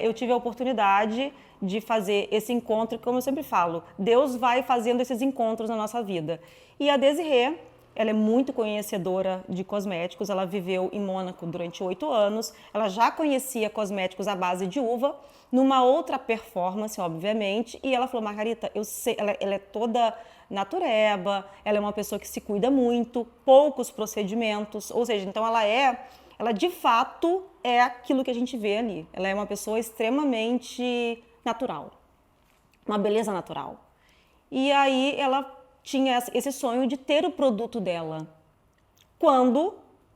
eu tive a oportunidade de fazer esse encontro, como eu sempre falo, Deus vai fazendo esses encontros na nossa vida. E a Desirê, ela é muito conhecedora de cosméticos, ela viveu em Mônaco durante 8 anos, ela já conhecia cosméticos à base de uva, numa outra performance, obviamente, e ela falou, Margarita, eu sei, ela é toda natureba, ela é uma pessoa que se cuida muito, poucos procedimentos, ou seja, então ela de fato é aquilo que a gente vê ali, ela é uma pessoa extremamente natural, uma beleza natural. E aí ela tinha esse sonho de ter o produto dela. Quando,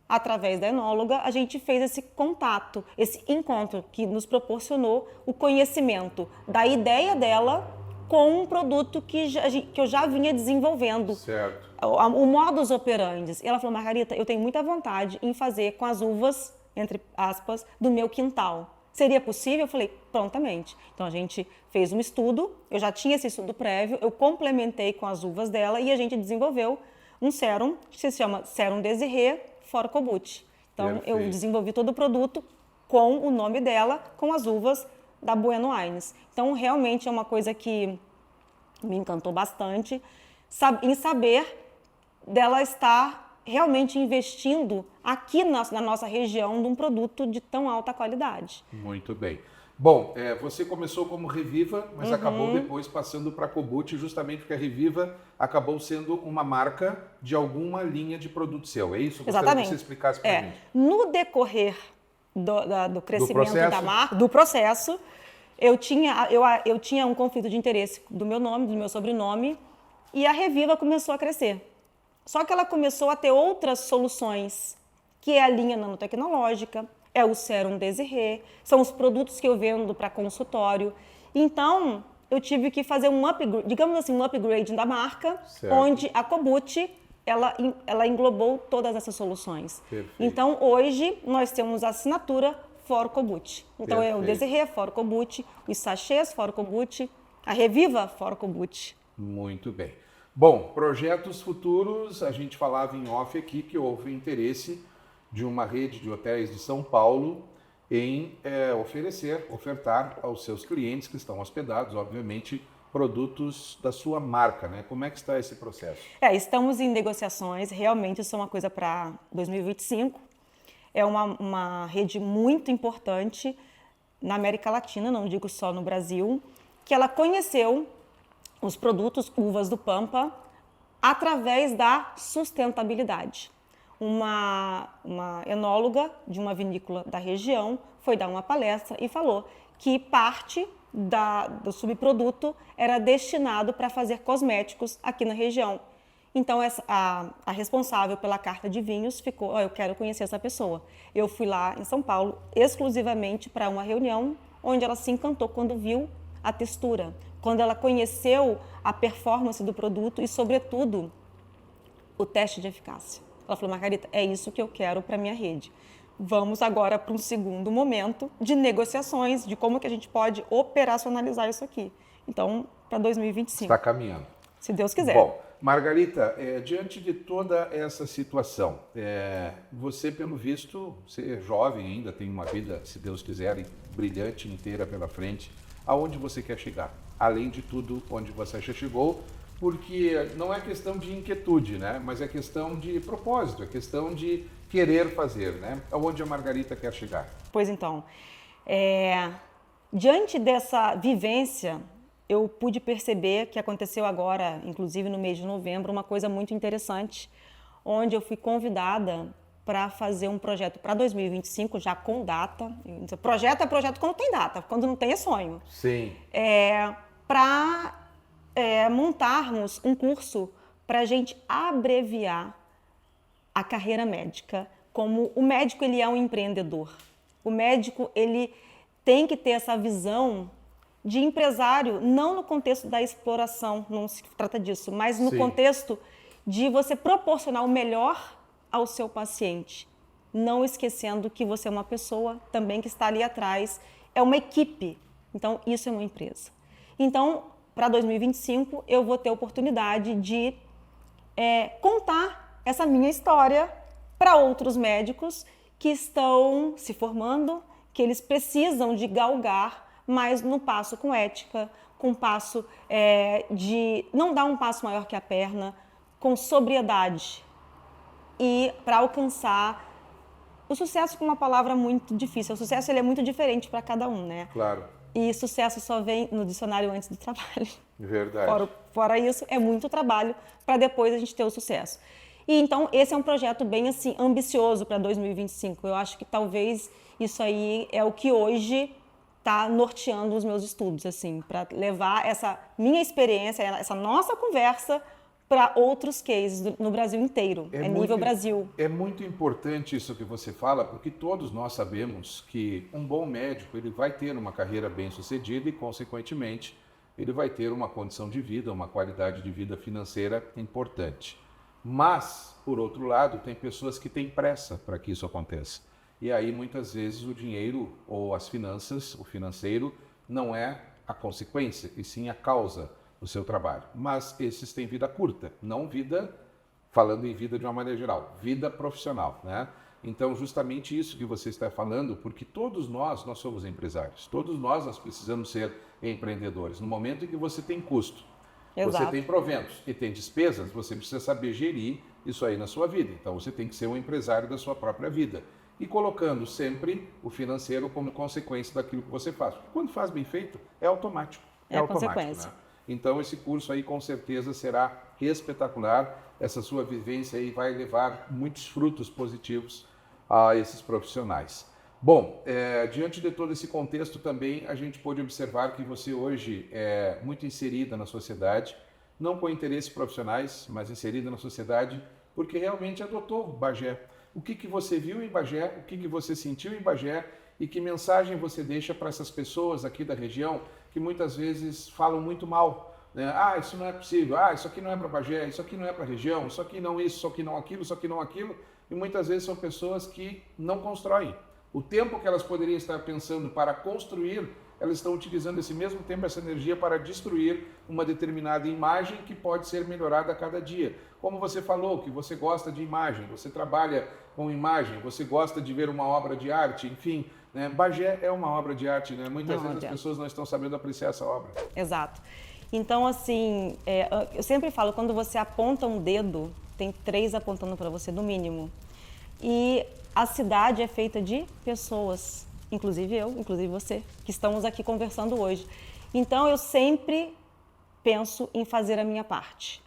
através da enóloga, a gente fez esse contato, esse encontro que nos proporcionou o conhecimento da ideia dela com um produto que eu já vinha desenvolvendo. Certo. O modus operandi. E ela falou, Margarita, eu tenho muita vontade em fazer com as uvas, entre aspas, do meu quintal. Seria possível? Eu falei, prontamente. Então, a gente fez um estudo, eu já tinha esse estudo prévio, eu complementei com as uvas dela e a gente desenvolveu um sérum, que se chama Sérum Desirê Forcobut. Então, Perfeito. eu desenvolvi todo o produto com o nome dela, com as uvas da Bueno Wines. Então, realmente é uma coisa que me encantou bastante em saber dela estar realmente investindo aqui na nossa região num produto de tão alta qualidade. Muito bem. Bom, você começou como Reviva, mas acabou depois passando para a Cobut, justamente porque a Reviva acabou sendo uma marca de alguma linha de produto seu. É isso? Exatamente. Gostaria que você explicasse para a gente. No decorrer do crescimento da marca, do processo, eu tinha um conflito de interesse do meu nome, do meu sobrenome, e a Reviva começou a crescer. Só que ela começou a ter outras soluções, que é a linha nanotecnológica, é o Sérum Desirê, são os produtos que eu vendo para consultório. Então, eu tive que fazer um upgrade, digamos assim, um upgrade da marca, certo. onde a Cobut, ela englobou todas essas soluções. Perfeito. Então, hoje, nós temos a assinatura For Cobut. Então, Perfeito. é o Desirê For Cobut, os sachês For Cobut, a Reviva For Cobut. Muito bem. Bom, projetos futuros, a gente falava em off aqui que houve interesse de uma rede de hotéis de São Paulo em ofertar aos seus clientes que estão hospedados, obviamente, produtos da sua marca, né? Como é que está esse processo? Estamos em negociações, realmente isso é uma coisa para 2025. É uma rede muito importante na América Latina, não digo só no Brasil, que ela conheceu os produtos uvas do Pampa através da sustentabilidade. Uma enóloga de uma vinícola da região foi dar uma palestra e falou que parte do subproduto era destinado para fazer cosméticos aqui na região. Então, a responsável pela carta de vinhos ficou, eu quero conhecer essa pessoa. Eu fui lá em São Paulo exclusivamente para uma reunião onde ela se encantou quando viu a textura, quando ela conheceu a performance do produto e, sobretudo, o teste de eficácia. Ela falou, Margarita, é isso que eu quero para a minha rede. Vamos agora para um segundo momento de negociações, de como que a gente pode operacionalizar isso aqui. Então, para 2025. Está caminhando. Se Deus quiser. Bom, Margarita, diante de toda essa situação, você, pelo visto, você é jovem ainda, tem uma vida, se Deus quiser, brilhante inteira pela frente. Aonde você quer chegar? Além de tudo, onde você já chegou, porque não é questão de inquietude, né? Mas é questão de propósito, é questão de querer fazer, né? Aonde a Margarita quer chegar? Pois então, diante dessa vivência, eu pude perceber que aconteceu agora, inclusive no mês de novembro, uma coisa muito interessante, onde eu fui convidada para fazer um projeto para 2025, já com data. Projeto é projeto quando tem data, quando não tem é sonho. Sim. Para montarmos um curso para a gente abreviar a carreira médica. Como o médico ele é um empreendedor. O médico ele tem que ter essa visão de empresário, não no contexto da exploração, não se trata disso, mas no contexto de você proporcionar o melhor ao seu paciente, não esquecendo que você é uma pessoa também que está ali atrás, é uma equipe, então isso é uma empresa. Então, para 2025, eu vou ter a oportunidade de contar essa minha história para outros médicos que estão se formando, que eles precisam de galgar, mas no passo com ética, com passo de não dar um passo maior que a perna, com sobriedade, e para alcançar o sucesso, com uma palavra muito difícil. O sucesso ele é muito diferente para cada um, né? Claro. E sucesso só vem no dicionário antes do trabalho. Verdade. Fora isso, é muito trabalho para depois a gente ter o sucesso. E então, esse é um projeto bem assim ambicioso para 2025. Eu acho que talvez isso aí é o que hoje está norteando os meus estudos, assim, para levar essa minha experiência, essa nossa conversa para outros cases no Brasil inteiro, nível Brasil. É muito importante isso que você fala, porque todos nós sabemos que um bom médico ele vai ter uma carreira bem-sucedida e, consequentemente, ele vai ter uma condição de vida, uma qualidade de vida financeira importante. Mas, por outro lado, tem pessoas que têm pressa para que isso aconteça. E aí, muitas vezes, o dinheiro ou as finanças, o financeiro, não é a consequência, e sim a causa do seu trabalho. Mas esses têm vida curta, não vida, falando em vida de uma maneira geral, vida profissional, né? Então, justamente isso que você está falando, porque todos nós somos empresários, todos nós precisamos ser empreendedores. No momento em que você tem custo Você Exato. tem proventos e tem despesas, você precisa saber gerir isso aí na sua vida. Então você tem que ser um empresário da sua própria vida. E colocando sempre o financeiro como consequência daquilo que você faz. Porque quando faz bem feito, é automático. É automático, consequência. né? Então esse curso aí com certeza será espetacular. Essa sua vivência aí vai levar muitos frutos positivos a esses profissionais. Bom, diante de todo esse contexto também a gente pode observar que você hoje é muito inserida na sociedade, não com interesses profissionais, mas inserida na sociedade, porque realmente adotou Bagé. O que você viu em Bagé, o que você sentiu em Bagé e que mensagem você deixa para essas pessoas aqui da região que muitas vezes falam muito mal, né? Ah, isso não é possível, isso aqui não é para Bagé, isso aqui não é para a região, isso aqui não isso, isso aqui não aquilo, isso aqui não aquilo, e muitas vezes são pessoas que não constroem. O tempo que elas poderiam estar pensando para construir, elas estão utilizando esse mesmo tempo, essa energia para destruir uma determinada imagem que pode ser melhorada a cada dia. Como você falou, que você gosta de imagem, você trabalha com imagem, você gosta de ver uma obra de arte, enfim, né? Bagé é uma obra de arte, né? Muitas vezes as pessoas não estão sabendo apreciar essa obra. Exato. Então, assim, eu sempre falo, quando você aponta um dedo, tem 3 apontando para você, no mínimo. E a cidade é feita de pessoas, inclusive eu, inclusive você, que estamos aqui conversando hoje. Então, eu sempre penso em fazer a minha parte.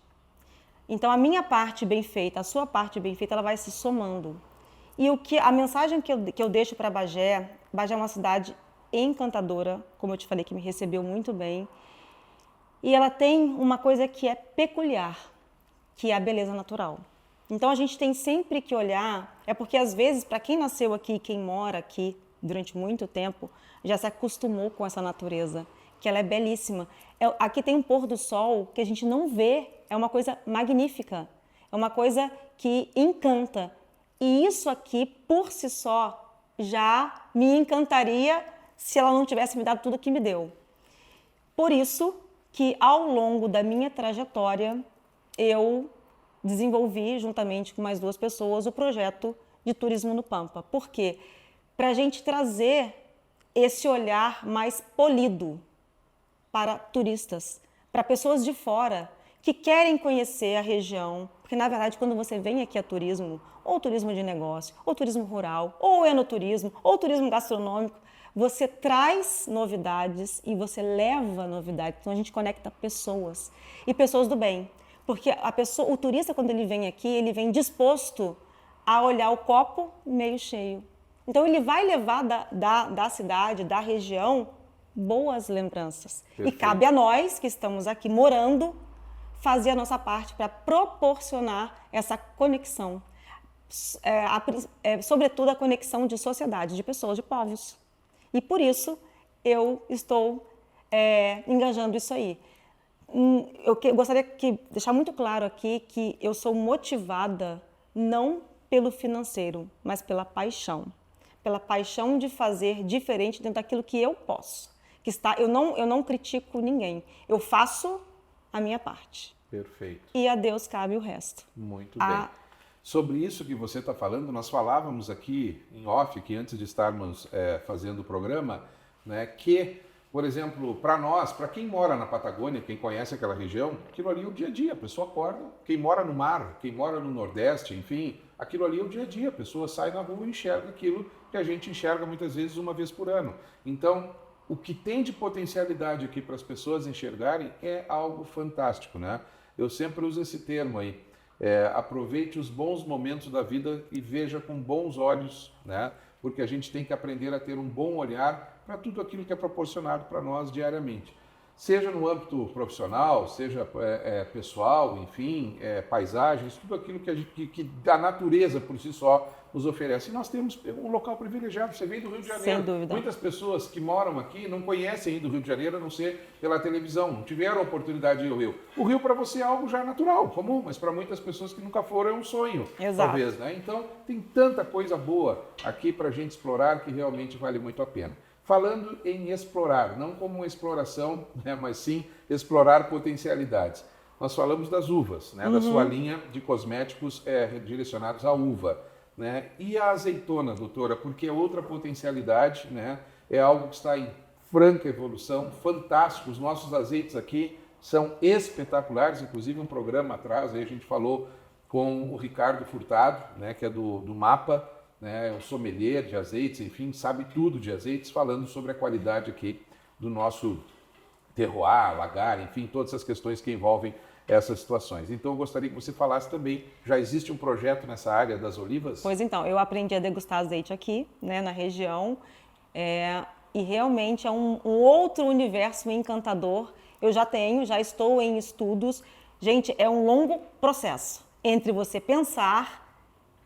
Então, a minha parte bem feita, a sua parte bem feita, ela vai se somando. E a mensagem que eu deixo para Bagé é uma cidade encantadora, como eu te falei, que me recebeu muito bem. E ela tem uma coisa que é peculiar, que é a beleza natural. Então, a gente tem sempre que olhar, porque às vezes, para quem nasceu aqui, quem mora aqui durante muito tempo, já se acostumou com essa natureza, que ela é belíssima. Aqui tem um pôr do sol que a gente não vê, é uma coisa magnífica, é uma coisa que encanta. E isso aqui, por si só, já me encantaria se ela não tivesse me dado tudo que me deu. Por isso que, ao longo da minha trajetória, eu desenvolvi, juntamente com mais 2 pessoas, o projeto de Turismo no Pampa. Por quê? Para a gente trazer esse olhar mais polido para turistas, para pessoas de fora que querem conhecer a região, porque na verdade quando você vem aqui a turismo, ou turismo de negócio, ou turismo rural, ou enoturismo, ou turismo gastronômico, você traz novidades e você leva novidades. Então a gente conecta pessoas e pessoas do bem, porque o turista quando ele vem aqui, ele vem disposto a olhar o copo meio cheio. Então ele vai levar da cidade, da região, boas lembranças. Perfeito. E cabe a nós que estamos aqui morando fazer a nossa parte para proporcionar essa conexão, sobretudo a conexão de sociedade, de pessoas, de povos. E por isso eu estou engajando isso aí. Eu gostaria de deixar muito claro aqui que eu sou motivada não pelo financeiro, mas pela paixão de fazer diferente dentro daquilo que eu posso. Eu não critico ninguém, eu faço a minha parte. Perfeito. E a Deus cabe o resto. Muito bem. Sobre isso que você está falando, nós falávamos aqui em off, que antes de estarmos fazendo o programa, né, que, por exemplo, para nós, para quem mora na Patagônia, quem conhece aquela região, aquilo ali é o dia a dia, a pessoa acorda, quem mora no mar, quem mora no Nordeste, enfim, aquilo ali é o dia a dia, a pessoa sai na rua e enxerga aquilo que a gente enxerga muitas vezes uma vez por ano. Então, o que tem de potencialidade aqui para as pessoas enxergarem é algo fantástico, né? Eu sempre uso esse termo aí, aproveite os bons momentos da vida e veja com bons olhos, né? Porque a gente tem que aprender a ter um bom olhar para tudo aquilo que é proporcionado para nós diariamente. Seja no âmbito profissional, seja pessoal, enfim, paisagens, tudo aquilo que a natureza por si só nos oferece. E nós temos um local privilegiado, você vem do Rio de Janeiro. Sem dúvida. Muitas pessoas que moram aqui não conhecem ainda o Rio de Janeiro, a não ser pela televisão, não tiveram a oportunidade de ir ao Rio. O Rio para você é algo já natural, comum, mas para muitas pessoas que nunca foram é um sonho, Exato. Talvez, né? Então, tem tanta coisa boa aqui para a gente explorar que realmente vale muito a pena. Falando em explorar, não como uma exploração, né, mas sim explorar potencialidades. Nós falamos das uvas, né, da sua linha de cosméticos direcionados à uva. Né? E a azeitona, doutora, porque é outra potencialidade, né? É algo que está em franca evolução, fantástico. Os nossos azeites aqui são espetaculares, inclusive um programa atrás, aí a gente falou com o Ricardo Furtado, né, que é do Mapa, né, o sommelier de azeites, enfim, sabe tudo de azeites, falando sobre a qualidade aqui do nosso terroir, lagar, enfim, todas as questões que envolvem essas situações. Então eu gostaria que você falasse também, já existe um projeto nessa área das olivas? Pois então, eu aprendi a degustar azeite aqui, né, na região, e realmente é um outro universo encantador. Eu já estou em estudos. Gente, é um longo processo entre você pensar,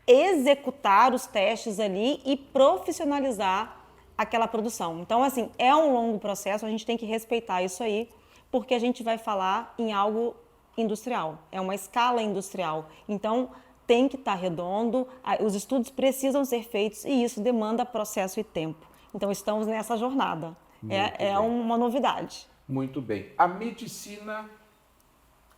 executar os testes ali e profissionalizar aquela produção. Então, assim, é um longo processo, a gente tem que respeitar isso aí, porque a gente vai falar em algo industrial, é uma escala industrial. Então, tem que estar redondo, os estudos precisam ser feitos e isso demanda processo e tempo. Então, estamos nessa jornada. É uma novidade. Muito bem. A medicina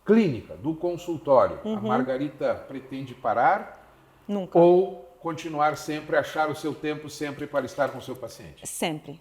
clínica, do consultório, a Margarita pretende parar? Nunca. Ou continuar sempre, achar o seu tempo sempre para estar com o seu paciente? Sempre.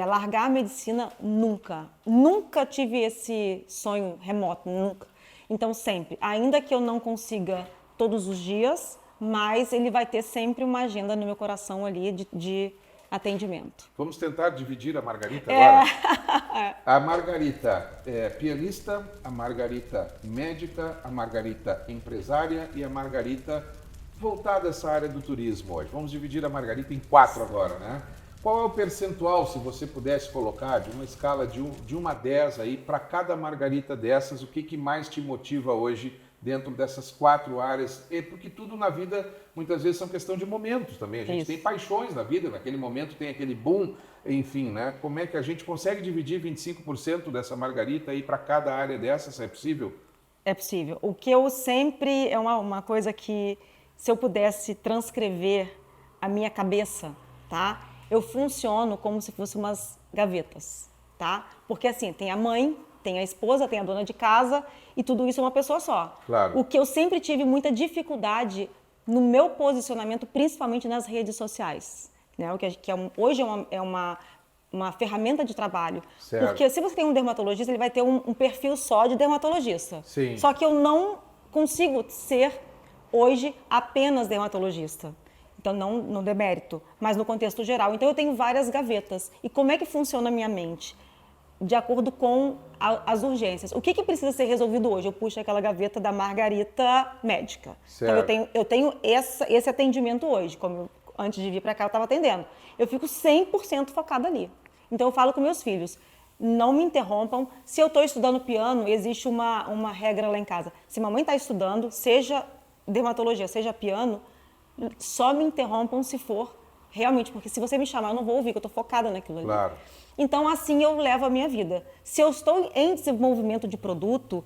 Largar a medicina, nunca. Nunca tive esse sonho remoto, nunca. Então, sempre. Ainda que eu não consiga todos os dias, mas ele vai ter sempre uma agenda no meu coração ali de atendimento. Vamos tentar dividir a Margarita agora? A Margarita é pianista, a Margarita médica, a Margarita empresária e a Margarita voltada a essa área do turismo hoje. Vamos dividir a Margarita em 4 agora, né? Qual é o percentual, se você pudesse colocar, de uma escala de 1 a 10 aí, para cada Margarita dessas, o que mais te motiva hoje dentro dessas 4 áreas? Porque tudo na vida, muitas vezes, são questão de momentos também. A gente tem paixões na vida, naquele momento tem aquele boom, enfim, né? Como é que a gente consegue dividir 25% dessa Margarita aí para cada área dessas? É possível? É possível. O que eu sempre... É uma coisa que, se eu pudesse transcrever a minha cabeça, tá? Eu funciono como se fossem umas gavetas, tá? Porque assim, tem a mãe, tem a esposa, tem a dona de casa e tudo isso é uma pessoa só. Claro. O que eu sempre tive muita dificuldade no meu posicionamento, principalmente nas redes sociais, né? O que hoje é uma ferramenta de trabalho. Certo. Porque se você tem um dermatologista, ele vai ter um perfil só de dermatologista. Sim. Só que eu não consigo ser hoje apenas dermatologista. Então, não no demérito, mas no contexto geral. Então, eu tenho várias gavetas. E como é que funciona a minha mente? De acordo com as urgências. O que precisa ser resolvido hoje? Eu puxo aquela gaveta da Margarita médica. Certo. Então, eu tenho esse atendimento hoje. Como antes de vir para cá, eu estava atendendo. Eu fico 100% focada ali. Então, eu falo com meus filhos, não me interrompam. Se eu estou estudando piano, existe uma regra lá em casa. Se mamãe está estudando, seja dermatologia, seja piano, só me interrompam se for realmente, porque se você me chamar, eu não vou ouvir, que eu estou focada naquilo ali. Claro. Então, assim eu levo a minha vida. Se eu estou em desenvolvimento de produto,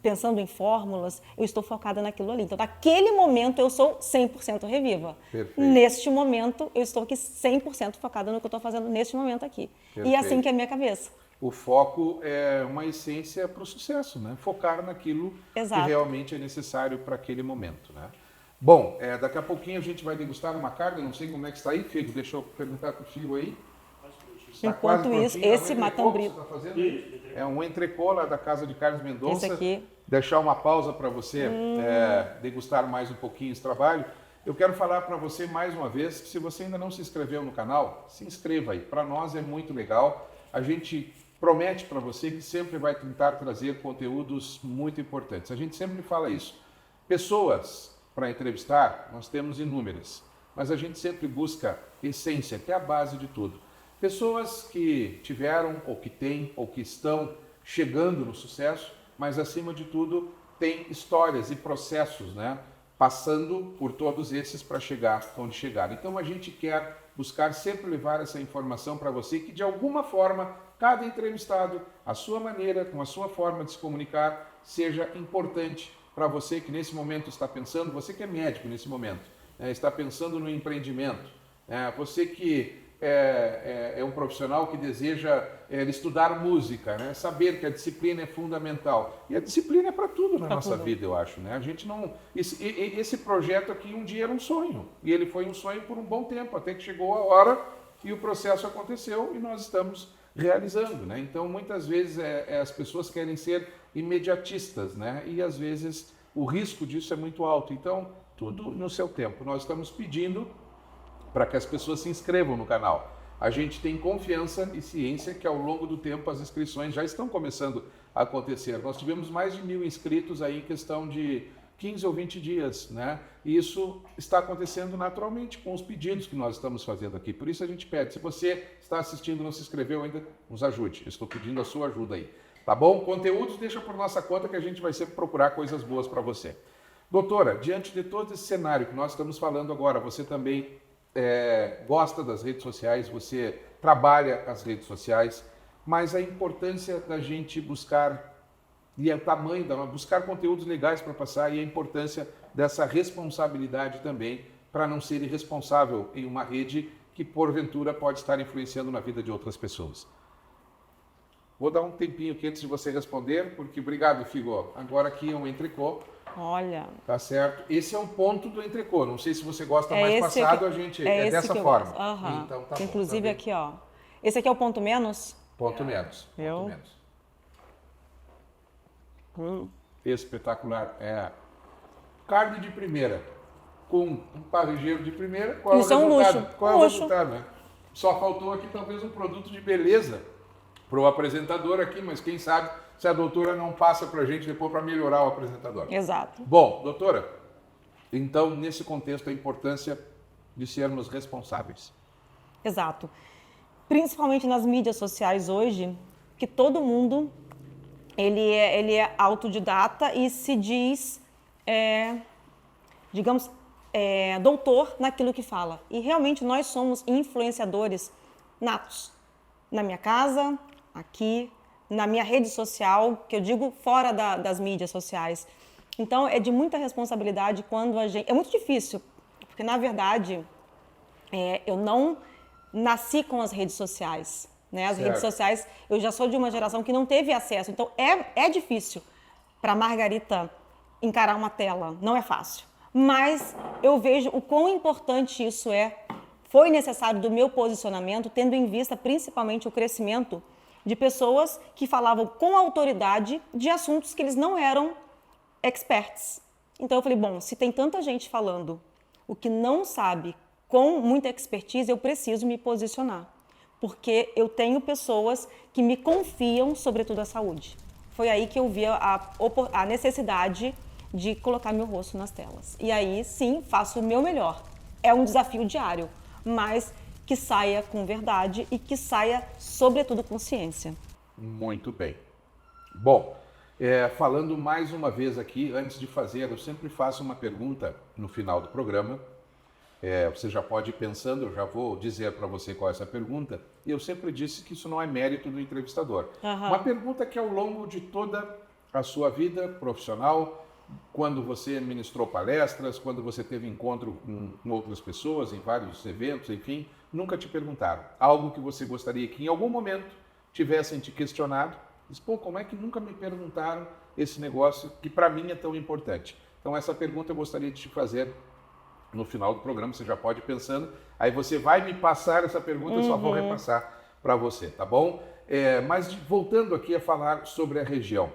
pensando em fórmulas, eu estou focada naquilo ali. Então, naquele momento, eu sou 100% Reviva. Perfeito. Neste momento, eu estou aqui 100% focada no que eu estou fazendo neste momento aqui. Perfeito. E assim que é a minha cabeça. O foco é uma essência para o sucesso, né? Focar naquilo Exato. que realmente é necessário para aquele momento, né? Bom, daqui a pouquinho a gente vai degustar uma carne, não sei como é que está aí, Figo, deixa eu perguntar para o Figo aí. Está Enquanto isso, esse matambrito. Tá fazendo aí? É um entrecô lá da casa de Carlos Mendonça. Esse aqui. Deixar uma pausa para você degustar mais um pouquinho esse trabalho. Eu quero falar para você mais uma vez que se você ainda não se inscreveu no canal, se inscreva aí. Para nós é muito legal. A gente promete para você que sempre vai tentar trazer conteúdos muito importantes. A gente sempre fala isso. Pessoas para entrevistar, nós temos inúmeras, mas a gente sempre busca essência, que é a base de tudo. Pessoas que tiveram, ou que têm, ou que estão chegando no sucesso, mas acima de tudo têm histórias e processos, né? Passando por todos esses para chegar onde chegaram. Então a gente quer buscar sempre levar essa informação para você, que de alguma forma, cada entrevistado, a sua maneira, com a sua forma de se comunicar, seja importante para você que nesse momento está pensando, você que é médico nesse momento, está pensando no empreendimento, você que é um profissional que deseja estudar música, né? Saber que a disciplina é fundamental. E a disciplina é para tudo na nossa vida, eu acho. Né? A gente não... Esse projeto aqui um dia era um sonho, e ele foi um sonho por um bom tempo, até que chegou a hora e o processo aconteceu e nós estamos realizando, né? Então, muitas vezes as pessoas querem ser imediatistas, né? E às vezes o risco disso é muito alto. Então, tudo no seu tempo. Nós estamos pedindo para que as pessoas se inscrevam no canal. A gente tem confiança e ciência que ao longo do tempo as inscrições já estão começando a acontecer. Nós tivemos mais de 1.000 inscritos aí em questão de 15 ou 20 dias, né? E isso está acontecendo naturalmente com os pedidos que nós estamos fazendo aqui. Por isso a gente pede, se você está assistindo e não se inscreveu ainda, nos ajude. Eu estou pedindo a sua ajuda aí, tá bom? Conteúdos deixa por nossa conta que a gente vai sempre procurar coisas boas para você. Doutora, diante de todo esse cenário que nós estamos falando agora, você também gosta das redes sociais, você trabalha as redes sociais, mas a importância da gente buscar e o tamanho buscar conteúdos legais para passar e a importância dessa responsabilidade também para não ser irresponsável em uma rede que porventura pode estar influenciando na vida de outras pessoas. Vou dar um tempinho aqui antes de você responder, porque obrigado, Figo. Agora aqui é um entrecô. Olha. Tá certo? Esse é o ponto do entrecô. Não sei se você gosta mais passado, a gente é dessa forma. Uhum. Então tá inclusive bom, tá aqui, ó. Esse aqui é o ponto menos? Ponto menos. Ponto menos. Espetacular. É carne de primeira com um parrigeiro de primeira. Qual Isso é o resultado? luxo. Qual é o resultado, né? Só faltou aqui talvez um produto de beleza para o apresentador aqui, mas quem sabe se a doutora não passa para a gente depois para melhorar o apresentador. Exato. Bom, doutora, então nesse contexto a importância de sermos responsáveis. Exato. Principalmente nas mídias sociais hoje, que todo mundo ele é autodidata e se diz, digamos, doutor naquilo que fala. E realmente nós somos influenciadores natos. Na minha casa, aqui, na minha rede social, que eu digo fora das mídias sociais. Então, é de muita responsabilidade quando a gente... É muito difícil, porque, na verdade, eu não nasci com as redes sociais. Né? As redes sociais, eu já sou de uma geração que não teve acesso. Então, é difícil para a Margarita encarar uma tela. Não é fácil. Mas eu vejo o quão importante isso é. Foi necessário do meu posicionamento, tendo em vista principalmente o crescimento de pessoas que falavam com autoridade de assuntos que eles não eram experts. Então eu falei, bom, se tem tanta gente falando o que não sabe com muita expertise, eu preciso me posicionar. Porque eu tenho pessoas que me confiam, sobretudo a saúde. Foi aí que eu vi a necessidade de colocar meu rosto nas telas. E aí, sim, faço o meu melhor. É um desafio diário, mas que saia com verdade e que saia, sobretudo, com ciência. Muito bem. Bom, falando mais uma vez aqui, antes de fazer, eu sempre faço uma pergunta no final do programa. Você já pode ir pensando, eu já vou dizer para você qual é essa pergunta. E eu sempre disse que isso não é mérito do entrevistador. Uhum. Uma pergunta que ao longo de toda a sua vida profissional, quando você ministrou palestras, quando você teve encontro com outras pessoas, em vários eventos, enfim, nunca te perguntaram. Algo que você gostaria que em algum momento tivessem te questionado. Diz, pô, como é que nunca me perguntaram esse negócio que para mim é tão importante? Então essa pergunta eu gostaria de te fazer no final do programa, você já pode ir pensando. Aí você vai me passar essa pergunta, eu só vou repassar para você, tá bom? Mas voltando aqui a falar sobre a região.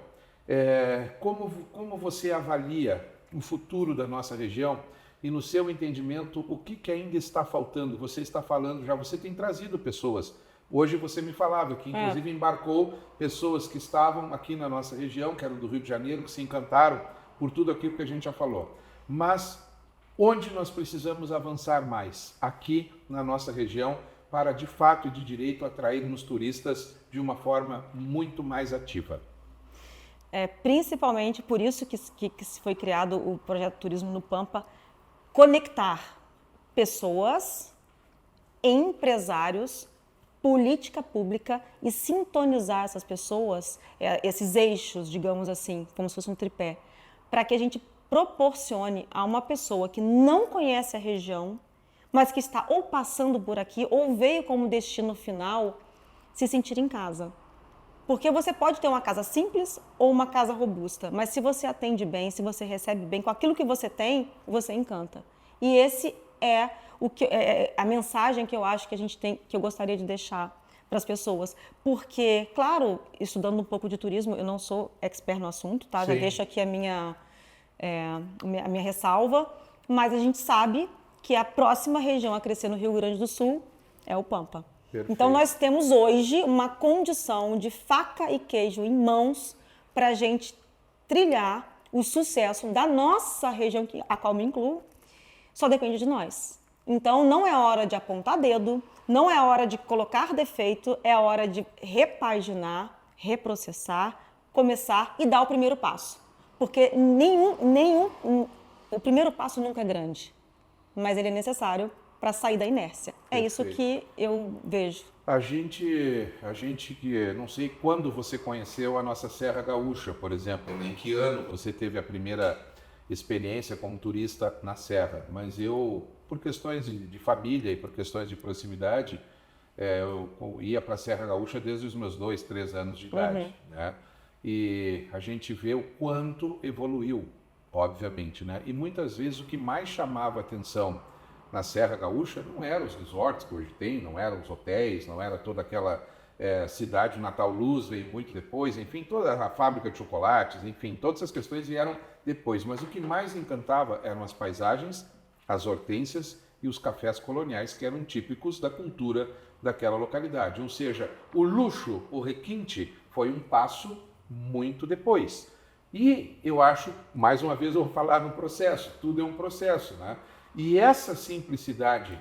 Como você avalia o futuro da nossa região e, no seu entendimento, o que ainda está faltando? Você está falando já, você tem trazido pessoas. Hoje você me falava que, inclusive, embarcou pessoas que estavam aqui na nossa região, que eram do Rio de Janeiro, que se encantaram por tudo aquilo que a gente já falou. Mas onde nós precisamos avançar mais? Aqui na nossa região, para, de fato e de direito, atrairmos turistas de uma forma muito mais ativa. Principalmente por isso que foi criado o projeto Turismo no Pampa, conectar pessoas, empresários, política pública e sintonizar essas pessoas, esses eixos, digamos assim, como se fosse um tripé, para que a gente proporcione a uma pessoa que não conhece a região, mas que está ou passando por aqui ou veio como destino final, se sentir em casa. Porque você pode ter uma casa simples ou uma casa robusta, mas se você atende bem, se você recebe bem com aquilo que você tem, você encanta. E esse é a mensagem que eu acho que a gente tem, que eu gostaria de deixar para as pessoas. Porque, claro, estudando um pouco de turismo, eu não sou expert no assunto, tá? Já Sim. deixo aqui a minha ressalva, mas a gente sabe que a próxima região a crescer no Rio Grande do Sul é o Pampa. Perfeito. Então, nós temos hoje uma condição de faca e queijo em mãos para a gente trilhar o sucesso da nossa região, a qual me incluo, só depende de nós. Então, não é hora de apontar dedo, não é hora de colocar defeito, é hora de repaginar, reprocessar, começar e dar o primeiro passo. Porque o primeiro passo nunca é grande, mas ele é necessário para sair da inércia. É isso que eu vejo. A gente que, não sei quando você conheceu a nossa Serra Gaúcha, por exemplo, em que ano você teve a primeira experiência como turista na Serra, mas eu, por questões de família e por questões de proximidade, eu ia para a Serra Gaúcha desde os meus 2, 3 anos de idade, né? E a gente vê o quanto evoluiu, obviamente, né? E muitas vezes o que mais chamava atenção na Serra Gaúcha não eram os resorts que hoje tem, não eram os hotéis, não era toda aquela cidade Natal Luz, veio muito depois, enfim, toda a fábrica de chocolates, enfim, todas essas questões vieram depois. Mas o que mais encantava eram as paisagens, as hortênsias e os cafés coloniais que eram típicos da cultura daquela localidade. Ou seja, o luxo, o requinte, foi um passo muito depois. E eu acho, mais uma vez eu vou falar no processo, tudo é um processo, né? E essa simplicidade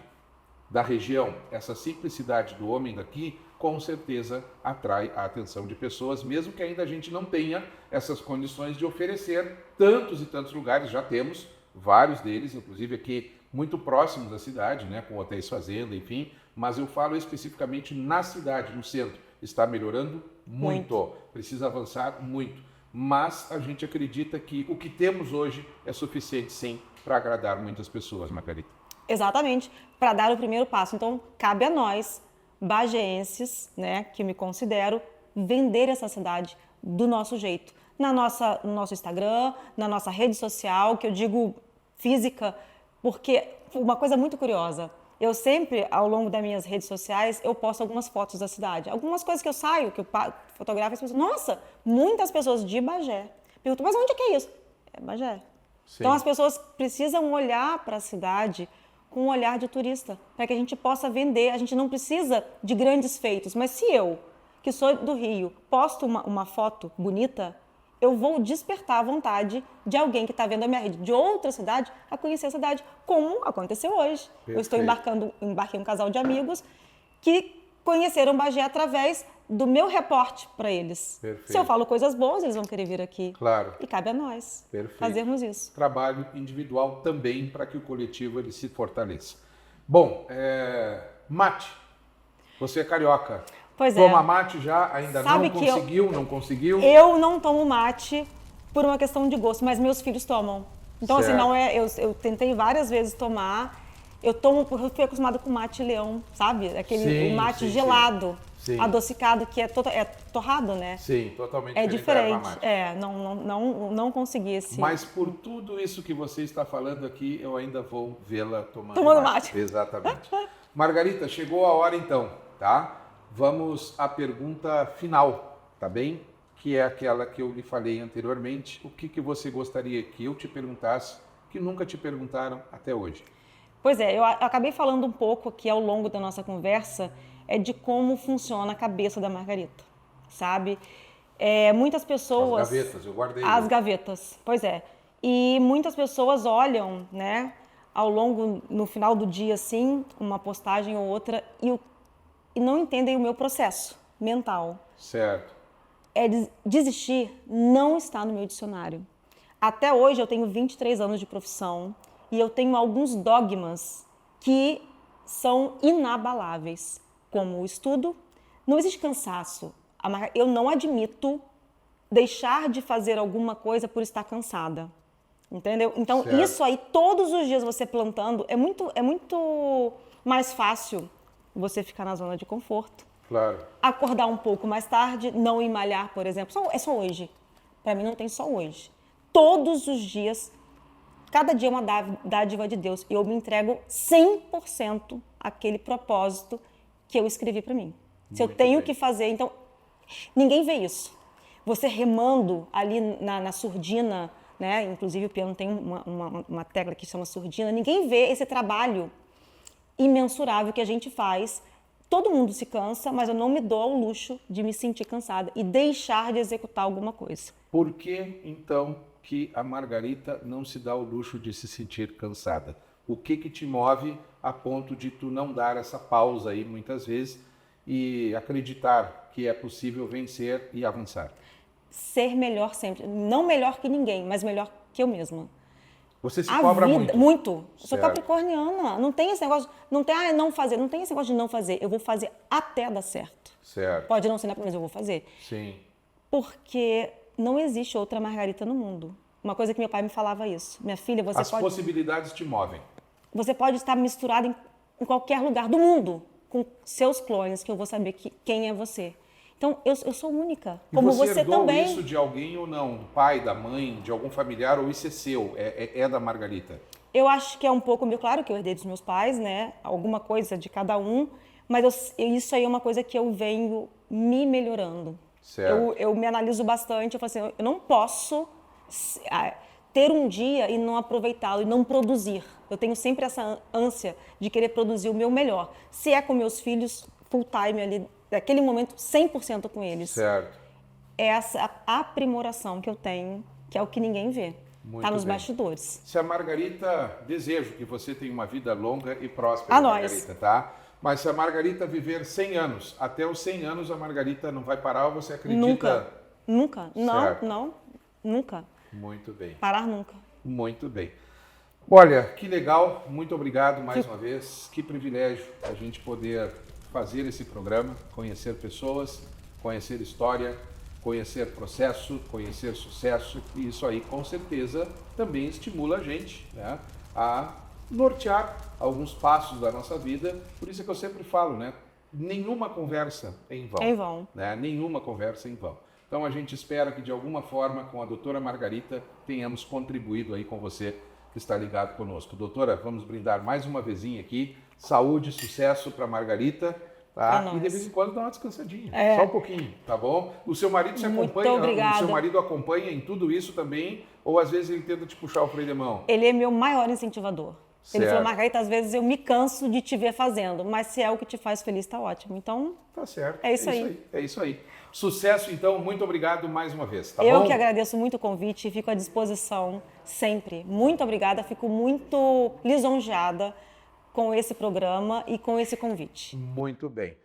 da região, essa simplicidade do homem daqui, com certeza atrai a atenção de pessoas, mesmo que ainda a gente não tenha essas condições de oferecer tantos e tantos lugares. Já temos vários deles, inclusive aqui muito próximos da cidade, né, com hotéis fazenda, enfim, mas eu falo especificamente na cidade, no centro. Está melhorando muito. Precisa avançar muito, mas a gente acredita que o que temos hoje é suficiente, sim, para agradar muitas pessoas, Margarita. Exatamente, para dar o primeiro passo. Então, cabe a nós, bageenses, né, que me considero, vender essa cidade do nosso jeito. No nosso Instagram, na nossa rede social, que eu digo física, porque uma coisa muito curiosa, eu sempre, ao longo das minhas redes sociais, eu posto algumas fotos da cidade. Algumas coisas que eu saio, que eu fotografo, as pessoas, nossa, muitas pessoas de Bagé. Perguntam, mas onde é que é isso? É Bagé. Sim. Então, as pessoas precisam olhar para a cidade com um olhar de turista, para que a gente possa vender. A gente não precisa de grandes feitos, mas se eu, que sou do Rio, posto uma foto bonita, eu vou despertar a vontade de alguém que está vendo a minha rede de outra cidade a conhecer a cidade, como aconteceu hoje. Perfeito. Eu estou embarquei um casal de amigos que conheceram Bagé através do meu reporte para eles. Perfeito. Se eu falo coisas boas, eles vão querer vir aqui. Claro. E cabe a nós Perfeito. fazermos isso. Trabalho individual também para que o coletivo ele se fortaleça. Bom, mate. Você é carioca. Pois é. Toma mate já? Ainda Sabe não que conseguiu? Não conseguiu? Eu não tomo mate por uma questão de gosto, mas meus filhos tomam. Então, Certo. assim, não é. Eu tentei várias vezes tomar. Eu fui acostumada com mate leão, sabe? Aquele mate gelado, adocicado, que é torrado, né? Sim, totalmente É diferente. diferente. Não consegui esse. Mas por tudo isso que você está falando aqui, eu ainda vou vê-la Tomando mate. Exatamente. Margarita, chegou a hora então, tá? Vamos à pergunta final, tá bem? Que é aquela que eu lhe falei anteriormente. O que você gostaria que eu te perguntasse que nunca te perguntaram até hoje? Pois é, eu acabei falando um pouco aqui ao longo da nossa conversa de como funciona a cabeça da Margarita, sabe? Muitas pessoas... As gavetas, eu guardei. As gavetas, pois é. E muitas pessoas olham, né, no final do dia, assim, uma postagem ou outra, e não entendem o meu processo mental. Certo. Desistir não está no meu dicionário. Até hoje eu tenho 23 anos de profissão e eu tenho alguns dogmas que são inabaláveis, como o estudo. Não existe cansaço. Eu não admito deixar de fazer alguma coisa por estar cansada. Entendeu? Então, certo. Isso aí, todos os dias você plantando, é muito mais fácil você ficar na zona de conforto. Claro. Acordar um pouco mais tarde, não ir malhar, por exemplo. É só hoje. Para mim não tem só hoje. Todos os dias, cada dia é uma dádiva de Deus. E eu me entrego 100% àquele propósito que eu escrevi para mim. Se eu Muito tenho bem. que fazer, então ninguém vê isso. Você remando ali na surdina, né? Inclusive o piano tem uma tecla que chama surdina. Ninguém vê esse trabalho imensurável que a gente faz. Todo mundo se cansa, mas eu não me dou ao luxo de me sentir cansada e deixar de executar alguma coisa. Por que, então, que a Margarita não se dá o luxo de se sentir cansada? O que te move a ponto de tu não dar essa pausa aí, muitas vezes, e acreditar que é possível vencer e avançar? Ser melhor sempre. Não melhor que ninguém, mas melhor que eu mesma. Você se A cobra vida, muito? muito. Sou Certo. capricorniana. Não tem esse negócio, não tem não fazer, não tem esse negócio de não fazer. Eu vou fazer até dar certo. Certo. Pode não ser na primeira, mas eu vou fazer. Sim. Porque não existe outra Margarita no mundo. Uma coisa que meu pai me falava isso. Minha filha, As possibilidades te movem. você pode estar misturada em qualquer lugar do mundo com seus clones, que eu vou saber quem é você. Então, eu sou única, E como você você herdou também. isso de alguém ou não? Do pai, da mãe, de algum familiar, ou isso é seu? É da Margarita? Eu acho que é um pouco, claro que eu herdei dos meus pais, né? Alguma coisa de cada um, mas isso aí é uma coisa que eu venho me melhorando. Certo. Eu me analiso bastante, eu falo assim, eu não posso ter um dia e não aproveitá-lo, e não produzir. Eu tenho sempre essa ânsia de querer produzir o meu melhor. Se é com meus filhos, full time ali, naquele momento, 100% com eles. Certo. É essa aprimoração que eu tenho, que é o que ninguém vê. Está nos bem. bastidores. Se a Margarita, desejo que você tenha uma vida longa e próspera, A nós. Margarita, tá? Mas se a Margarita viver 100 anos, até os 100 anos a Margarita não vai parar ou você acredita? Nunca. Certo. Não. Nunca. Muito bem. Parar nunca. Muito bem. Olha, que legal, muito obrigado mais uma vez. Que privilégio a gente poder fazer esse programa, conhecer pessoas, conhecer história, conhecer processo, conhecer sucesso. E isso aí, com certeza, também estimula a gente, né, a nortear alguns passos da nossa vida. Por isso é que eu sempre falo, né? Nenhuma conversa é em vão. É em vão. Né? Nenhuma conversa é em vão. Então a gente espera que de alguma forma com a doutora Margarita tenhamos contribuído aí com você que está ligado conosco. Doutora, vamos brindar mais uma vezinha aqui. Saúde, sucesso para Margarita. Tá? E de vez em quando dá uma descansadinha. Só um pouquinho, tá bom? O seu marido se acompanha, obrigada. o seu marido acompanha em tudo isso também, ou às vezes ele tenta te puxar o freio de mão? Ele é meu maior incentivador. Certo. Ele falou, Margarita, às vezes eu me canso de te ver fazendo, mas se é o que te faz feliz, tá ótimo. Então, tá certo. É isso aí. É isso aí. Sucesso, então. Muito obrigado mais uma vez, tá bom? Eu que agradeço muito o convite e fico à disposição sempre. Muito obrigada, fico muito lisonjeada com esse programa e com esse convite. Muito bem.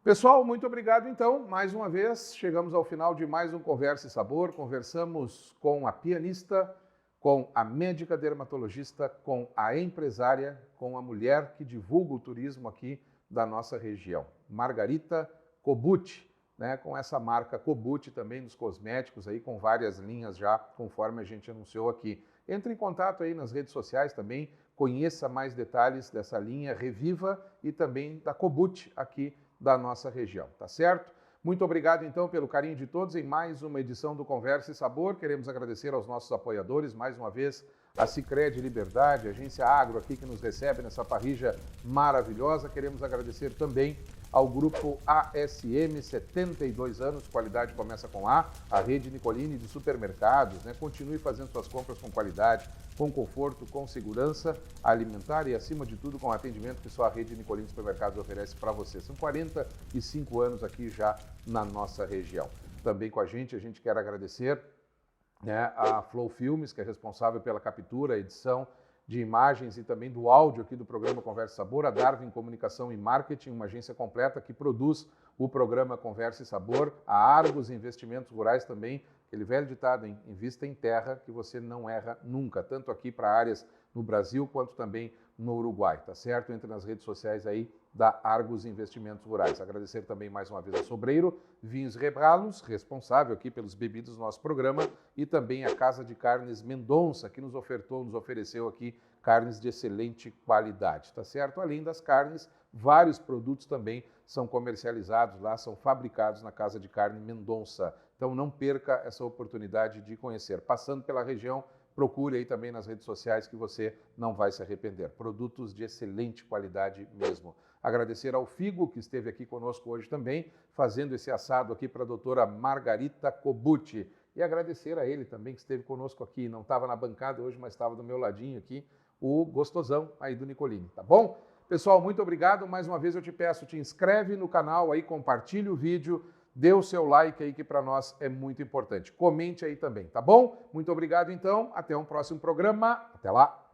Pessoal, muito obrigado então. Mais uma vez, chegamos ao final de mais um Conversa e Sabor. Conversamos com a pianista, com a médica dermatologista, com a empresária, com a mulher que divulga o turismo aqui da nossa região, Margarita Kobuty, né, com essa marca Kobuty também nos cosméticos, aí, com várias linhas já, conforme a gente anunciou aqui. Entre em contato aí nas redes sociais também, conheça mais detalhes dessa linha Reviva e também da Kobuty aqui da nossa região, tá certo? Muito obrigado, então, pelo carinho de todos em mais uma edição do Conversa e Sabor. Queremos agradecer aos nossos apoiadores, mais uma vez, a Sicredi Liberdade, a Agência Agro aqui que nos recebe nessa parrilla maravilhosa. Queremos agradecer também ao Grupo ASM, 72 anos, qualidade começa com A, a rede Nicolini de supermercados, né? Continue fazendo suas compras com qualidade, com conforto, com segurança alimentar e, acima de tudo, com o atendimento que só a rede Nicolini de supermercados oferece para você. São 45 anos aqui já na nossa região. Também com a gente quer agradecer, né, a Flow Filmes, que é responsável pela captura, edição de imagens e também do áudio aqui do programa Conversa e Sabor, a Darwin Comunicação e Marketing, uma agência completa que produz o programa Conversa e Sabor, a Argos Investimentos Rurais também, aquele velho ditado, invista em terra que você não erra nunca, tanto aqui para áreas no Brasil quanto também no Uruguai, tá certo? Entre nas redes sociais aí da Argos Investimentos Rurais. Agradecer também mais uma vez a Sobreiro Vinhos Rebralos, responsável aqui pelos bebidas do nosso programa, e também a Casa de Carnes Mendonça, que nos ofereceu aqui carnes de excelente qualidade, tá certo? Além das carnes, vários produtos também são comercializados lá, são fabricados na Casa de Carne Mendonça. Então não perca essa oportunidade de conhecer. Passando pela região, procure aí também nas redes sociais que você não vai se arrepender. Produtos de excelente qualidade mesmo. Agradecer ao Figo, que esteve aqui conosco hoje também, fazendo esse assado aqui para a doutora Margarita Cobucci. E agradecer a ele também, que esteve conosco aqui, não estava na bancada hoje, mas estava do meu ladinho aqui, o gostosão aí do Nicolini, tá bom? Pessoal, muito obrigado. Mais uma vez eu te peço, te inscreve no canal aí, compartilhe o vídeo, dê o seu like aí, que para nós é muito importante. Comente aí também, tá bom? Muito obrigado então, até um próximo programa. Até lá!